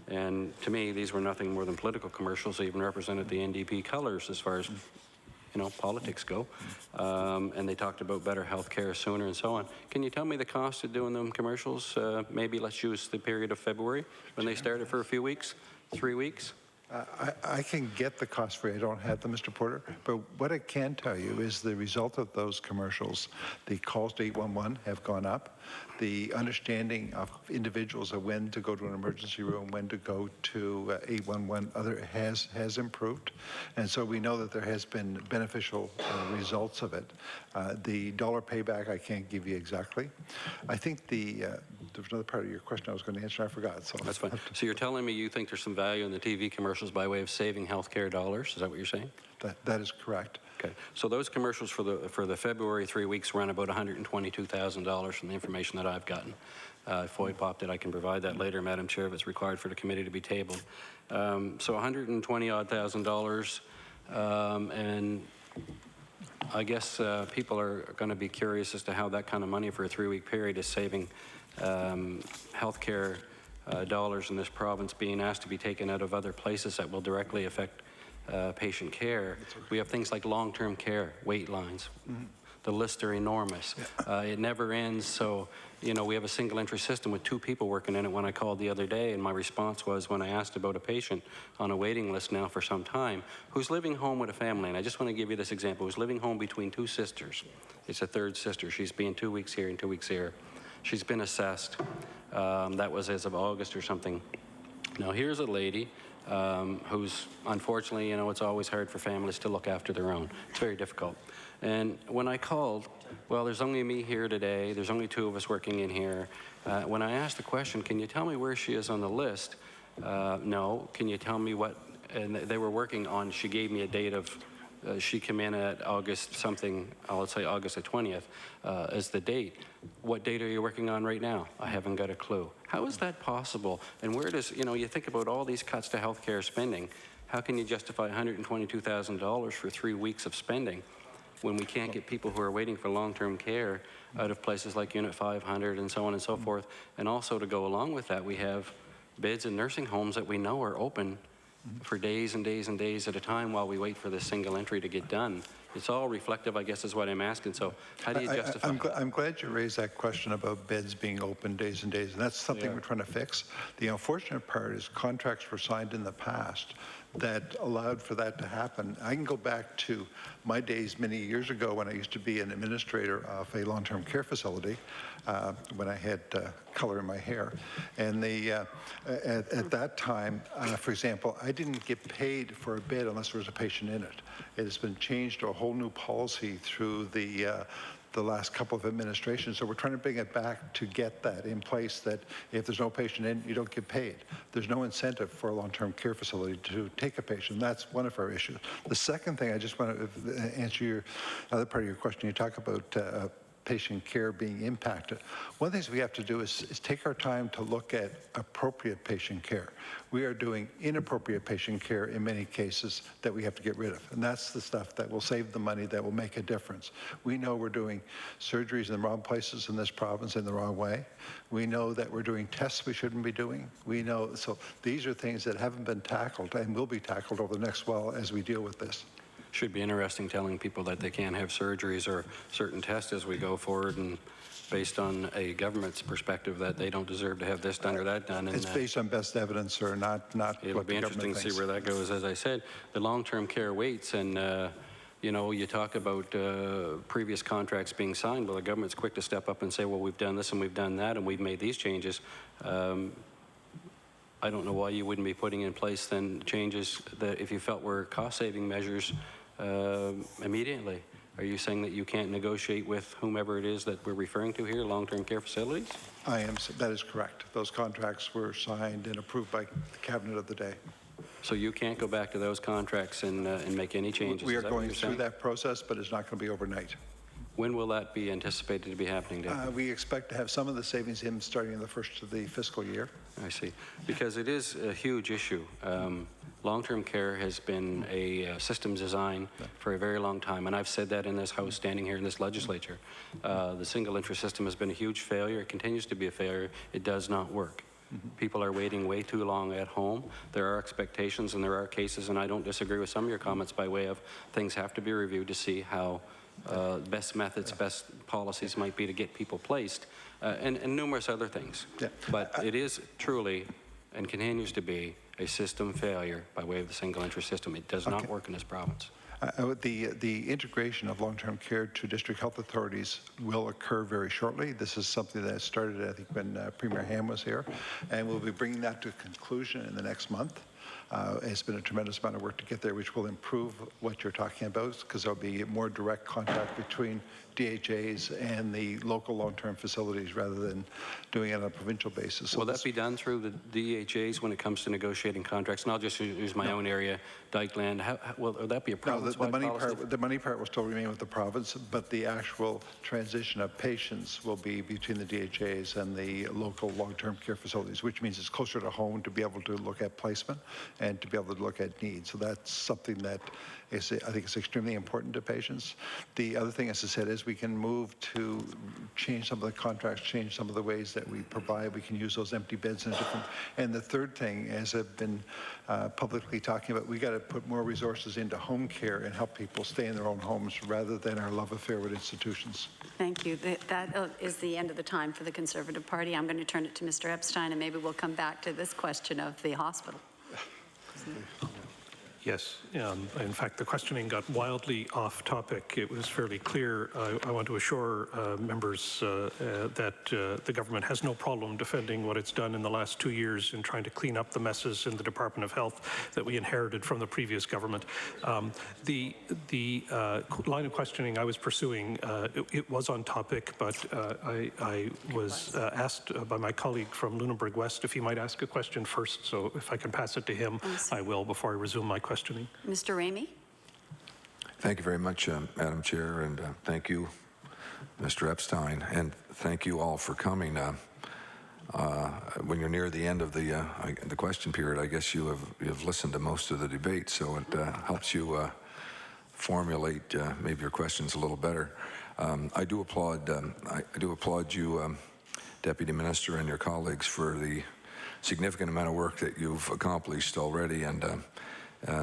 And to me, these were nothing more than political commercials. They even represented the NDP colors as far as, you know, politics go. And they talked about better health care sooner and so on. Can you tell me the cost of doing them commercials? Maybe let's use the period of February when they started for a few weeks, 3 weeks? I can get the cost for you. I don't have them, Mr. Porter. But what I can tell you is the result of those commercials, the calls to 811 have gone up. The understanding of individuals of when to go to an emergency room, when to go to 811, has improved. And so we know that there has been beneficial results of it. The dollar payback, I can't give you exactly. I think there was another part of your question I was going to answer, I forgot. So that's fine. So you're telling me you think there's some value in the TV commercials by way of saving healthcare dollars? Is that what you're saying? That is correct. Okay. So those commercials for the February 3 weeks run about $122,000 from the information that I've gotten. If FOI popped it, I can provide that later, Madam Chair, if it's required for the committee to be tabled. So $120,000, and I guess people are going to be curious as to how that kind of money for a 3-week period is saving healthcare dollars in this province being asked to be taken out of other places that will directly affect patient care. We have things like long-term care, wait lines. The lists are enormous. It never ends. So, you know, we have a single entry system with 2 people working in it when I called the other day, and my response was when I asked about a patient on a waiting list now for some time who's living home with a family, and I just want to give you this example, who's living home between 2 sisters. It's a 3rd sister. She's been 2 weeks here and 2 weeks here. She's been assessed. That was as of August or something. Now, here's a lady who's, unfortunately, you know, it's always hard for families to look after their own. It's very difficult. And when I called, well, there's only me here today. There's only 2 of us working in here. When I asked the question, can you tell me where she is on the list? No. Can you tell me what, and they were working on, she gave me a date of, she came in at August something, let's say August the 20th as the date. What date are you working on right now? I haven't got a clue. How is that possible? And where does, you know, you think about all these cuts to healthcare spending, how can you justify $122,000 for 3 weeks of spending when we can't get people who are waiting for long-term care out of places like Unit 500 and so on and so forth? And also to go along with that, we have beds in nursing homes that we know are open for days and days and days at a time while we wait for this single entry to get done. It's all reflective, I guess, is what I'm asking. So how do you justify I'm glad you raised that question about beds being open days and days, and that's something we're trying to fix. The unfortunate part is contracts were signed in the past that allowed for that to happen. I can go back to my days many years ago when I used to be an administrator of a long-term care facility when I had color in my hair. And at that time, for example, I didn't get paid for a bed unless there was a patient in it. It has been changed to a whole new policy through the last couple of administrations. So we're trying to bring it back to get that in place, that if there's no patient in, you don't get paid. There's no incentive for a long-term care facility to take a patient. That's one of our issues. The second thing, I just want to answer your other part of your question. You talk about patient care being impacted. One of the things we have to do is take our time to look at appropriate patient care. We are doing inappropriate patient care in many cases that we have to get rid of. And that's the stuff that will save the money, that will make a difference. We know we're doing surgeries in the wrong places in this province in the wrong way. We know that we're doing tests we shouldn't be doing. We know, so these are things that haven't been tackled and will be tackled over the next while as we deal with this. should be interesting telling people that they can't have surgeries or certain tests as we go forward, and based on a government's perspective that they don't deserve to have this done or that done. It's based on best evidence, or not It'll what be the interesting government to see thinks. where that goes. As I said, the long-term care waits, and you know, you talk about previous contracts being signed. Well, the government's quick to step up and say, well, we've done this and we've done that and we've made these changes. I don't know why you wouldn't be putting in place then changes that if you felt were cost-saving measures immediately. Are you saying that you can't negotiate with whomever it is that we're referring to here, long-term care facilities? I am. That is correct. Those contracts were signed and approved by the cabinet of the day. So you can't go back to those contracts and make any changes? We are Is that what going you're through saying? that process, but it's not going to be overnight. When will that be anticipated to be happening, Deputy? We expect to have some of the savings in starting in the first of the fiscal year. I see. Because it is a huge issue. Long-term care has been a systems design for a very long time, and I've said that in this House, standing here in this legislature. The single interest system has been a huge failure. It continues to be a failure. It does not work. People are waiting way too long at home. There are expectations and there are cases, and I don't disagree with some of your comments by way of things have to be reviewed to see how best methods, best policies might be to get people placed, and numerous other things. Yeah. But it is truly and continues to be a system failure by way of the single interest system. It does not work in this province. The integration of long-term care to district health authorities will occur very shortly. This is something that started, I think, when Premier Ham was here, and we'll be bringing that to a conclusion in the next month. It's been a tremendous amount of work to get there, which will improve what you're talking about, because there'll be more direct contact between DHAs and the local long-term facilities rather than doing it on a provincial basis. So will that be done through the DHAs when it comes to negotiating contracts? And I'll just use my own area, Dykeland. Will that be a province-wide policy? The money part will still remain with the province, but the actual transition of patients will be between the DHAs and the local long-term care facilities, which means it's closer to home to be able to look at placement and to be able to look at needs. So that's something that is, I think, is extremely important to patients. The other thing, as I said, is we can move to change some of the contracts, change some of the ways that we provide. We can use those empty beds in a different. And the third thing, as I've been publicly talking about, we got to put more resources into home care and help people stay in their own homes rather than our love affair with institutions. Thank you. That is the end of the time for the Conservative Party. I'm going to turn it to Mr. Epstein, and maybe we'll come back to this question of the hospital. Yes. In fact, the questioning got wildly off topic. It was fairly clear. I want to assure members that the government has no problem defending what it's done in the last 2 years in trying to clean up the messes in the Department of Health that we inherited from the previous government. The line of questioning I was pursuing, it was on topic, but I was asked by my colleague from Lunenburg West if he might ask a question first. So if I can pass it to him, I will before I resume my questioning. Mr. Ramey? Thank you very much, Madam Chair, and thank you, Mr. Epstein, and thank you all for coming. When you're near the end of the question period, I guess you have listened to most of the debate, so it helps you formulate maybe your questions a little better. I do applaud you, Deputy Minister, and your colleagues for the significant amount of work that you've accomplished already, and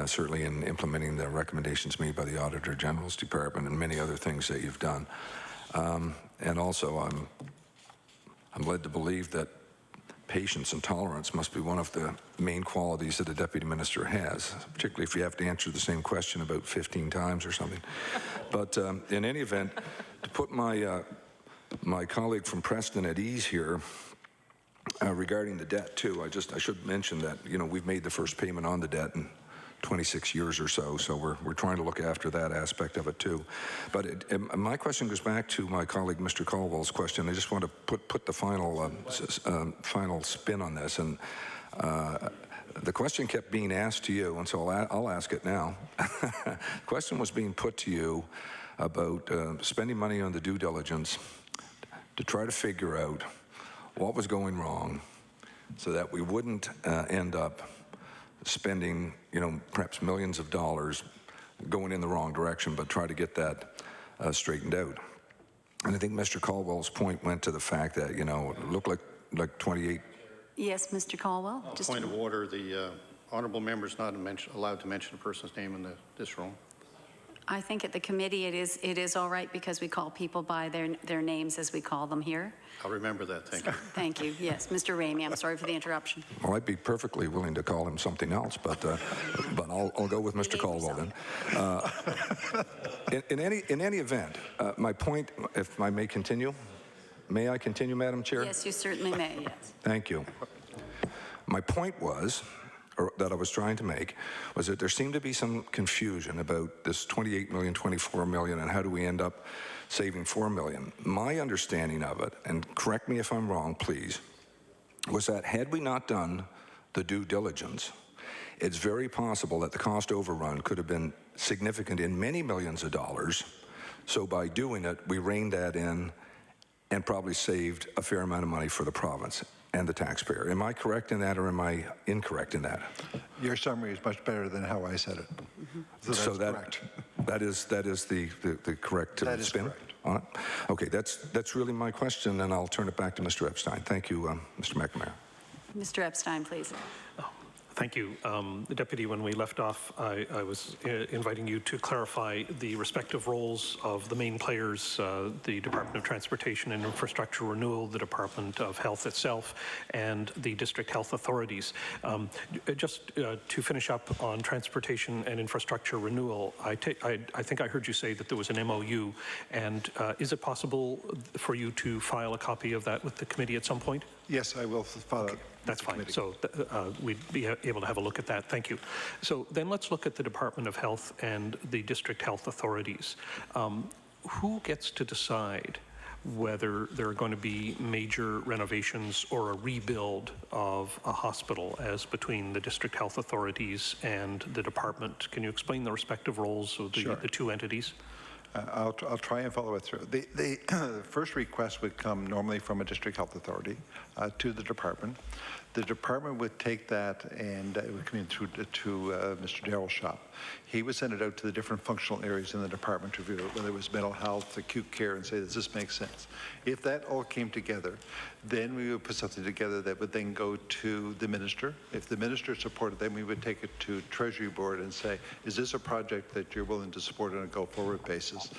certainly in implementing the recommendations made by the Auditor General's Department and many other things that you've done. And also, I'm led to believe that patience and tolerance must be one of the main qualities that a deputy minister has, particularly if you have to answer the same question about 15 times or something. But in any event, to put my colleague from Preston at ease here, regarding the debt too, I should mention that, you know, we've made the first payment on the debt in 26 years or so, so we're trying to look after that aspect of it too. But my question goes back to my colleague Mr. Caldwell's question. I just want to put the final spin on this, and the question kept being asked to you, and so I'll ask it now. The question was being put to you about spending money on the due diligence to try to figure out what was going wrong so that we wouldn't end up spending, you know, perhaps millions of dollars going in the wrong direction, but try to get that straightened out. And I think Mr. Caldwell's point went to the fact that, you know, it looked like 28. Yes, Mr. Caldwell. Just point of order, the honourable member is not allowed to mention a person's name in this room. I think at the committee it is all right because we call people by their names as we call them here. I'll remember that, thank you. Thank you. Yes, Mr. Ramey, I'm sorry for the interruption. Well, I'd be perfectly willing to call him something else, but I'll go with Mr. Caldwell then. In any event, my point, if I may continue, may I continue, Madam Chair? Yes, you certainly may, yes. Thank you. My point was, or that I was trying to make, was that there seemed to be some confusion about this 28 million, 24 million, and how do we end up saving 4 million. My understanding of it, and correct me if I'm wrong, please, was that had we not done the due diligence, it's very possible that the cost overrun could have been significant in many millions of dollars. So by doing it, we reined that in and probably saved a fair amount of money for the province and the taxpayer. Am I correct in that, or am I incorrect in that? Your summary is much better than how I said it. So that's correct. That is the correct that is spin correct. On it? Okay, that's really my question, and I'll turn it back to Mr. Epstein. Thank you, Mr. McNamara. Mr. Epstein, please. Thank you. The Deputy, when we left off, I was inviting you to clarify the respective roles of the main players, the Department of Transportation and Infrastructure Renewal, the Department of Health itself, and the district health authorities. Just to finish up on Transportation and Infrastructure Renewal, I think I heard you say that there was an MOU, and is it possible for you to file a copy of that with the committee at some point? Yes, I will file it. That's fine. So we'd be able to have a look at that. Thank you. So then let's look at the Department of Health and the district health authorities. Who gets to decide whether there are going to be major renovations or a rebuild of a hospital as between the district health authorities and the department? Can you explain the respective roles of the two entities? I'll try and follow it through. The first request would come normally from a district health authority to the department. The department would take that and it would come in through to Mr. Darrell's shop. He would send it out to the different functional areas in the department to review it, whether it was mental health, acute care, and say, does this make sense? If that all came together, then we would put something together that would then go to the minister. If the minister supported, then we would take it to Treasury Board and say, is this a project that you're willing to support on a go-forward basis?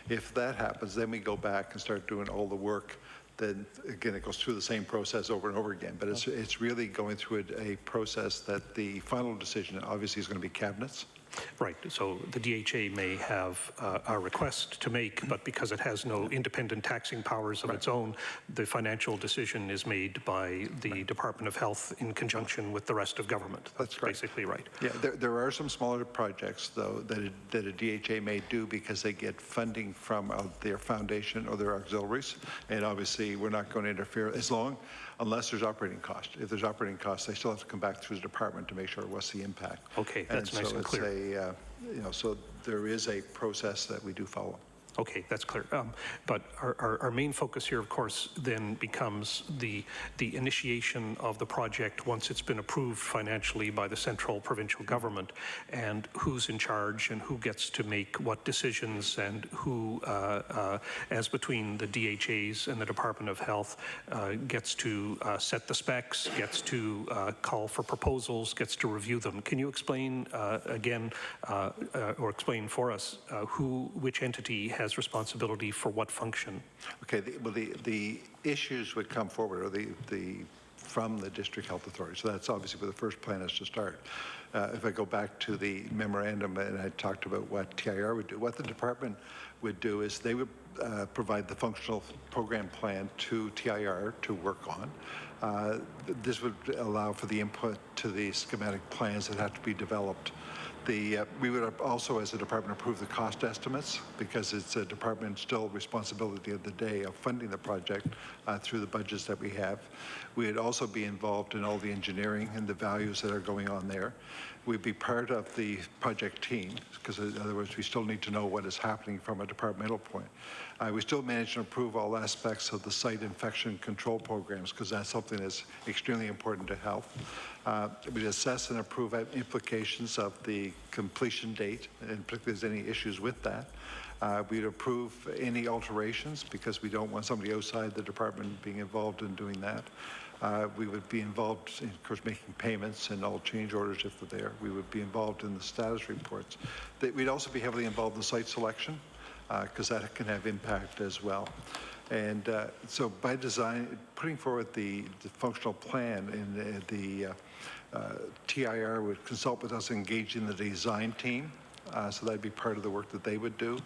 If that happens, then we go back and start doing all the work. Then again, it goes through the same process over and over again. But it's really going through a process that the final decision obviously is going to be cabinets. Right. So the DHA may have a request to make, but because it has no independent taxing powers of its own, the financial decision is made by the Department of Health in conjunction with the rest of government. That's basically right. Yeah, there are some smaller projects, though, that a DHA may do because they get funding from their foundation or their auxiliaries. And obviously, we're not going to interfere unless there's operating costs. If there's operating costs, they still have to come back through the department to make sure what's the impact. Okay, that's nice and clear. So there is a process that we do follow. Okay, that's clear. But our main focus here, of course, then becomes the initiation of the project once it's been approved financially by the central provincial government, and who's in charge and who gets to make what decisions, and who, as between the DHAs and the Department of Health, gets to set the specs, gets to call for proposals, gets to review them. Can you explain again, or explain for us, which entity has responsibility for what function? Okay, the issues would come forward, or from the district health authority. So that's obviously where the first plan is to start. If I go back to the memorandum and I talked about what TIR would do, what the department would do is they would provide the functional program plan to TIR to work on. This would allow for the input to the schematic plans that have to be developed. We would also, as a department, approve the cost estimates because it's a department still responsibility of the day of funding the project through the budgets that we have. We'd also be involved in all the engineering and the values that are going on there. We'd be part of the project team because in other words, we still need to know what is happening from a departmental point. We still manage to improve all aspects of the site infection control programs because that's something that's extremely important to health. We'd assess and approve implications of the completion date, and particularly if there's any issues with that. We'd approve any alterations because we don't want somebody outside the department being involved in doing that. We would be involved in, of course, making payments and all change orders if they're there. We would be involved in the status reports. We'd also be heavily involved in site selection because that can have impact as well. And so by design, putting forward the functional plan in the TIR would consult with us, engage in the design team. So that'd be part of the work that they would do.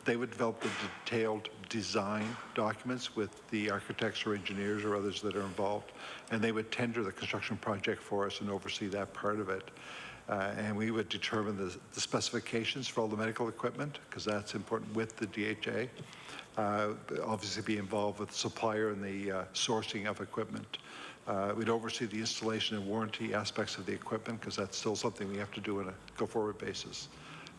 They would develop the detailed design documents with the architects or engineers or others that are involved, and they would tender the construction project for us and oversee that part of it. And we would determine the specifications for all the medical equipment, because that's important with the DHA. Obviously be involved with the supplier and the sourcing of equipment. We'd oversee the installation and warranty aspects of the equipment, because that's still something we have to do on a go-forward basis.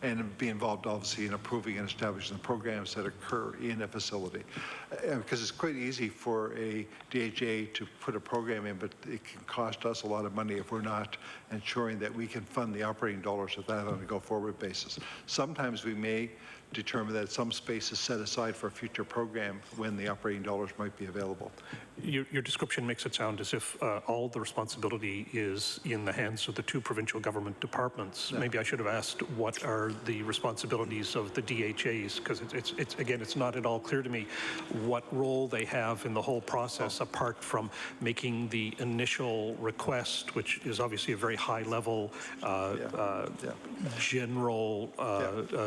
And be involved, obviously, in approving and establishing the programs that occur in a facility. Because it's quite easy for a DHA to put a program in, but it can cost us a lot of money if we're not ensuring that we can fund the operating dollars of that on a go-forward basis. Sometimes we may determine that some space is set aside for a future program when the operating dollars might be available. Your description makes it sound as if all the responsibility is in the hands of the two provincial government departments. No. Maybe I should have asked what are the responsibilities of the DHAs, because it's not at all clear to me what role they have in the whole process apart from making the initial request, which is obviously a very high level general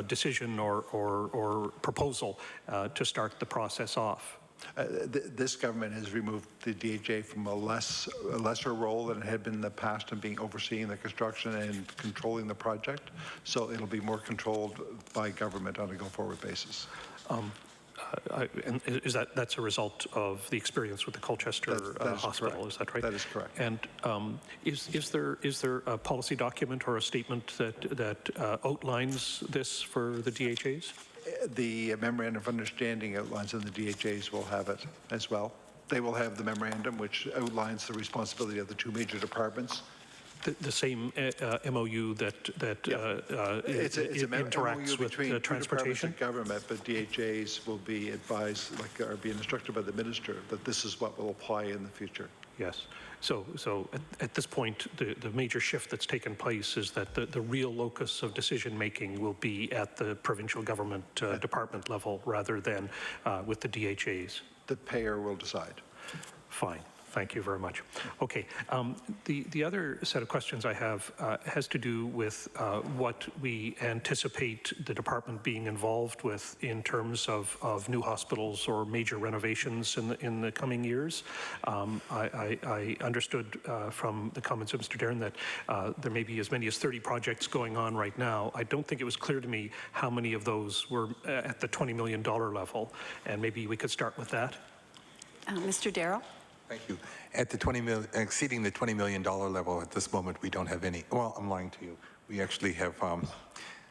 decision or proposal to start the process off. This government has removed the DHA from a lesser role than it had been in the past in being overseeing the construction and controlling the project. So it'll be more controlled by government on a go-forward basis. And is that's a result of the experience with the Colchester hospital? Correct. Is that right? That is correct. And is there a policy document or a statement that outlines this for the DHAs? The memorandum of understanding outlines, and the DHAs will have it as well. They will have the memorandum which outlines the responsibility of the two major departments. The same MOU that it's a interacts MOU with between transportation? Government, but DHAs will be advised, are being instructed by the minister that this is what will apply in the future. Yes. So at this point, the major shift that's taken place is that the real locus of decision making will be at the provincial government department level rather than with the DHAs. The payer will decide. Fine. Thank you very much. Okay, the other set of questions I have has to do with what we anticipate the department being involved with in terms of new hospitals or major renovations in the coming years. I understood from the comments of Mr. Darren that there may be as many as 30 projects going on right now. I don't think it was clear to me how many of those were at the $20 million level, and maybe we could start with that. Mr. Darrell? Thank you. At the exceeding the $20 million level at this moment, we don't have any. Well, I'm lying to you. We actually have,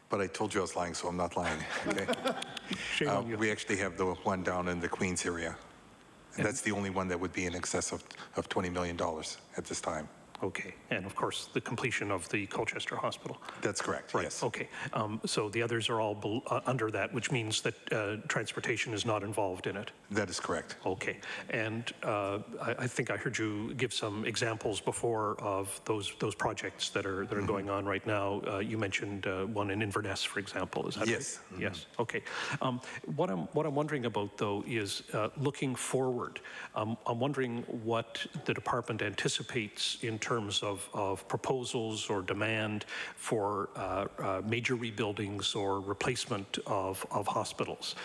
but I told you I was lying, so I'm not lying. Okay. Shame on you. We actually have the one down in the Queens area. And that's the only one that would be in excess of $20 million at this time. Okay, and of course, the completion of the Colchester Hospital. That's correct, right. Yes. Okay, so the others are all under that, which means that transportation is not involved in it. That is correct. Okay, and I think I heard you give some examples before of those projects that are going on right now. You mentioned one in Inverness, for example. Is that yes? Right? Yes. Okay. What I'm wondering about though is looking forward. I'm wondering what the department anticipates in terms of proposals or demand for major rebuildings or replacement of hospitals.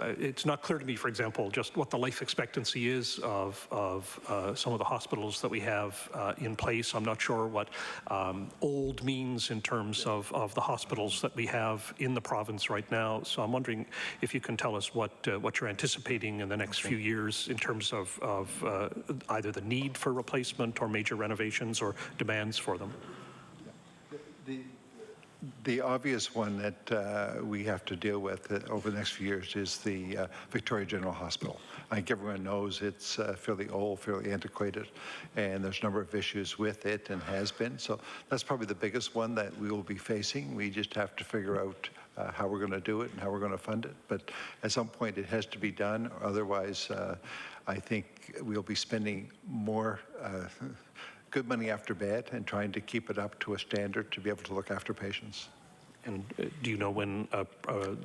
It's not clear to me, for example, just what the life expectancy is of some of the hospitals that we have in place. I'm not sure what old means in terms of the hospitals that we have in the province right now. So I'm wondering if you can tell us what you're anticipating in the next few years in terms of either the need for replacement or major renovations or demands for them. The obvious one that we have to deal with over the next few years is the Victoria General Hospital. I think everyone knows it's fairly old, fairly antiquated, and there's a number of issues with it and has been. So that's probably the biggest one that we will be facing. We just have to figure out how we're going to do it and how we're going to fund it. But at some point, it has to be done. Otherwise, I think we'll be spending more good money after bad and trying to keep it up to a standard to be able to look after patients. And do you know when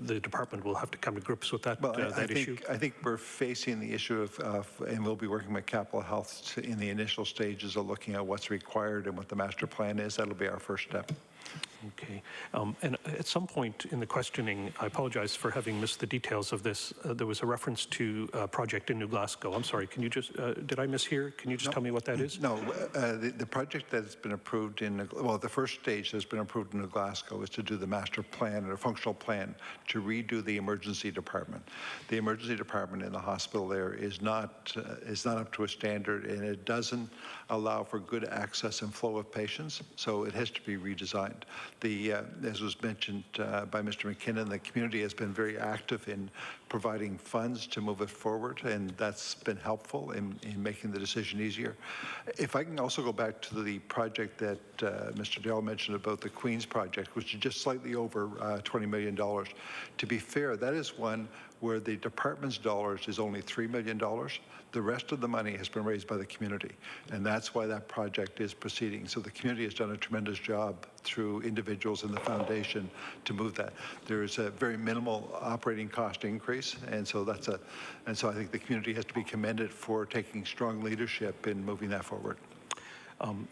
the department will have to come to grips with that, issue? I think we're facing the issue and we'll be working with Capital Health in the initial stages of looking at what's required and what the master plan is. That'll be our first step. Okay. And at some point in the questioning, I apologize for having missed the details of this. There was a reference to a project in New Glasgow. I'm sorry, can you just, did I mishear? Can you just tell me what that is? No, the project that's been approved the first stage that's been approved in New Glasgow is to do the master plan or functional plan to redo the emergency department. The emergency department in the hospital there is not up to a standard, and it doesn't allow for good access and flow of patients, so it has to be redesigned. As was mentioned by Mr. McKinnon, the community has been very active in providing funds to move it forward, and that's been helpful in making the decision easier. If I can also go back to the project that Mr. Darrell mentioned about the Queen's project, which is just slightly over $20 million. To be fair, that is one where the department's dollars is only $3 million. The rest of the money has been raised by the community, and that's why that project is proceeding. So the community has done a tremendous job through individuals in the foundation to move that. There is a very minimal operating cost increase, and so I think the community has to be commended for taking strong leadership in moving that forward.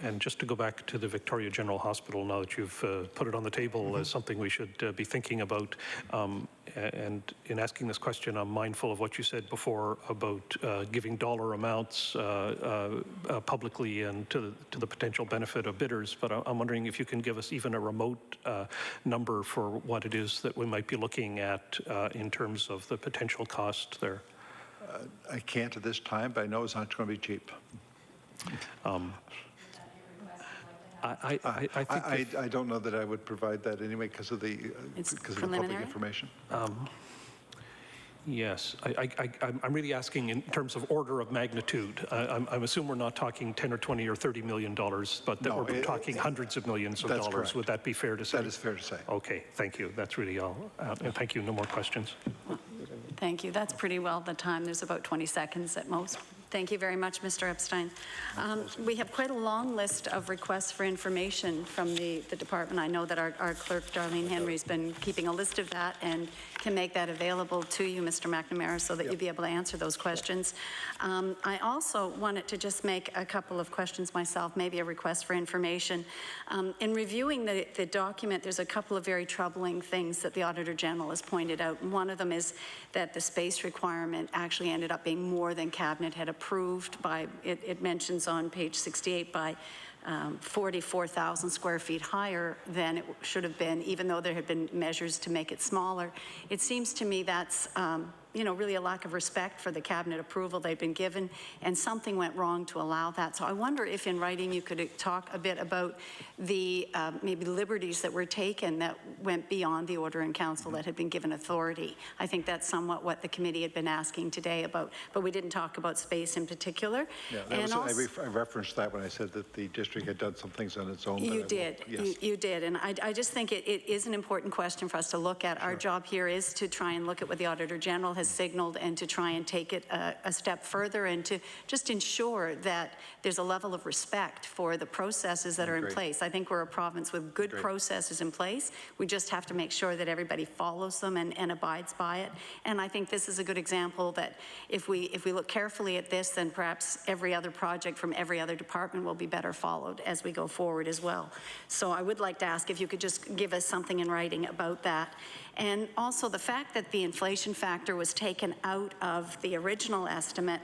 And just to go back to the Victoria General Hospital, now that you've put it on the table as something we should be thinking about, and in asking this question, I'm mindful of what you said before about giving dollar amounts publicly and to the potential benefit of bidders, but I'm wondering if you can give us even a remote number for what it is that we might be looking at in terms of the potential cost there. I can't at this time, but I know it's not going to be cheap. I don't know that I would provide that anyway because of the public information. Yes, I'm really asking in terms of order of magnitude. I'm assuming we're not talking 10 or 20 or 30 million dollars, but that we're talking hundreds of millions of dollars. Correct. Would that be fair to say? That is fair to say. Okay, thank you. That's really all. And thank you. No more questions. Thank you. That's pretty well the time. There's about 20 seconds at most. Thank you very much, Mr. Epstein. We have quite a long list of requests for information from the department. I know that our clerk, Darlene Henry, has been keeping a list of that and can make that available to you, Mr. McNamara, so that you'll be able to answer those questions. I also wanted to just make a couple of questions myself, maybe a request for information. In reviewing the document, there's a couple of very troubling things that the Auditor General has pointed out. One of them is that the space requirement actually ended up being more than Cabinet had approved by, it mentions on page 68, by 44,000 square feet higher than it should have been, even though there had been measures to make it smaller. It seems to me that's really a lack of respect for the Cabinet approval they've been given, and something went wrong to allow that. So I wonder if in writing you could talk a bit about the maybe liberties that were taken that went beyond the Order in Council that had been given authority. I think that's somewhat what the committee had been asking today about, but we didn't talk about space in particular. Yeah, I referenced that when I said that the district had done some things on its own. You did. Yes. You did, and I just think it is an important question for us to look at. Sure. Our job here is to try and look at what the Auditor General has signaled and to try and take it a step further and to just ensure that there's a level of respect for the processes that are in place. I think we're a province with good processes in place. We just have to make sure that everybody follows them and abides by it. And I think this is a good example that if we look carefully at this, then perhaps every other project from every other department will be better followed as we go forward as well. So I would like to ask if you could just give us something in writing about that. And also the fact that the inflation factor was taken out of the original estimate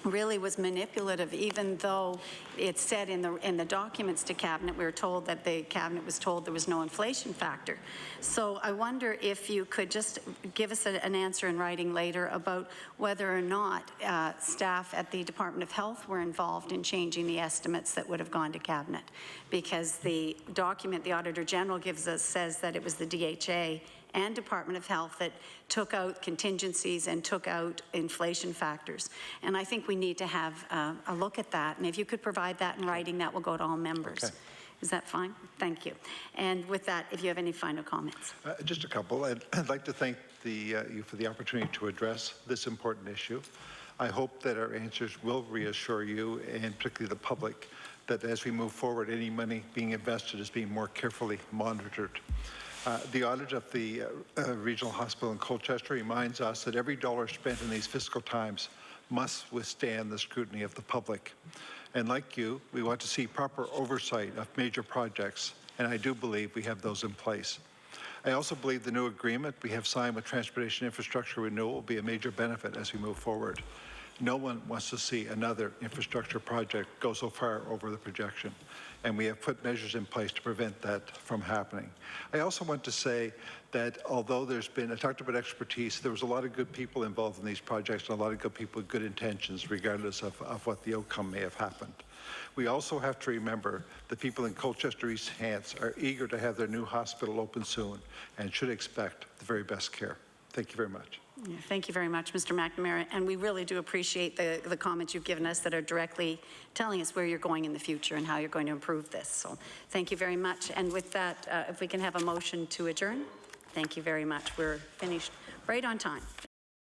really was manipulative, even though it said in the documents to Cabinet, we were told that the Cabinet was told there was no inflation factor. So I wonder if you could just give us an answer in writing later about whether or not staff at the Department of Health were involved in changing the estimates that would have gone to Cabinet, because the document the Auditor General gives us says that it was the DHA and Department of Health that took out contingencies and took out inflation factors. And I think we need to have a look at that. And if you could provide that in writing, that will go to all members. Okay. Is that fine? Thank you. And with that, if you have any final comments. Just a couple. I'd like to thank you for the opportunity to address this important issue. I hope that our answers will reassure you, and particularly the public, that as we move forward, any money being invested is being more carefully monitored. The audit of the regional hospital in Colchester reminds us that every dollar spent in these fiscal times must withstand the scrutiny of the public. And like you, we want to see proper oversight of major projects, and I do believe we have those in place. I also believe the new agreement we have signed with Transportation Infrastructure Renewal will be a major benefit as we move forward. No one wants to see another infrastructure project go so far over the projection, and we have put measures in place to prevent that from happening. I also want to say that although I talked about expertise, there was a lot of good people involved in these projects and a lot of good people with good intentions, regardless of what the outcome may have happened. We also have to remember the people in Colchester East Hants are eager to have their new hospital open soon and should expect the very best care. Thank you very much. Yeah, thank you very much, Mr. McNamara, and we really do appreciate the comments you've given us that are directly telling us where you're going in the future and how you're going to improve this. So thank you very much. And with that, if we can have a motion to adjourn. Thank you very much. We're finished right on time.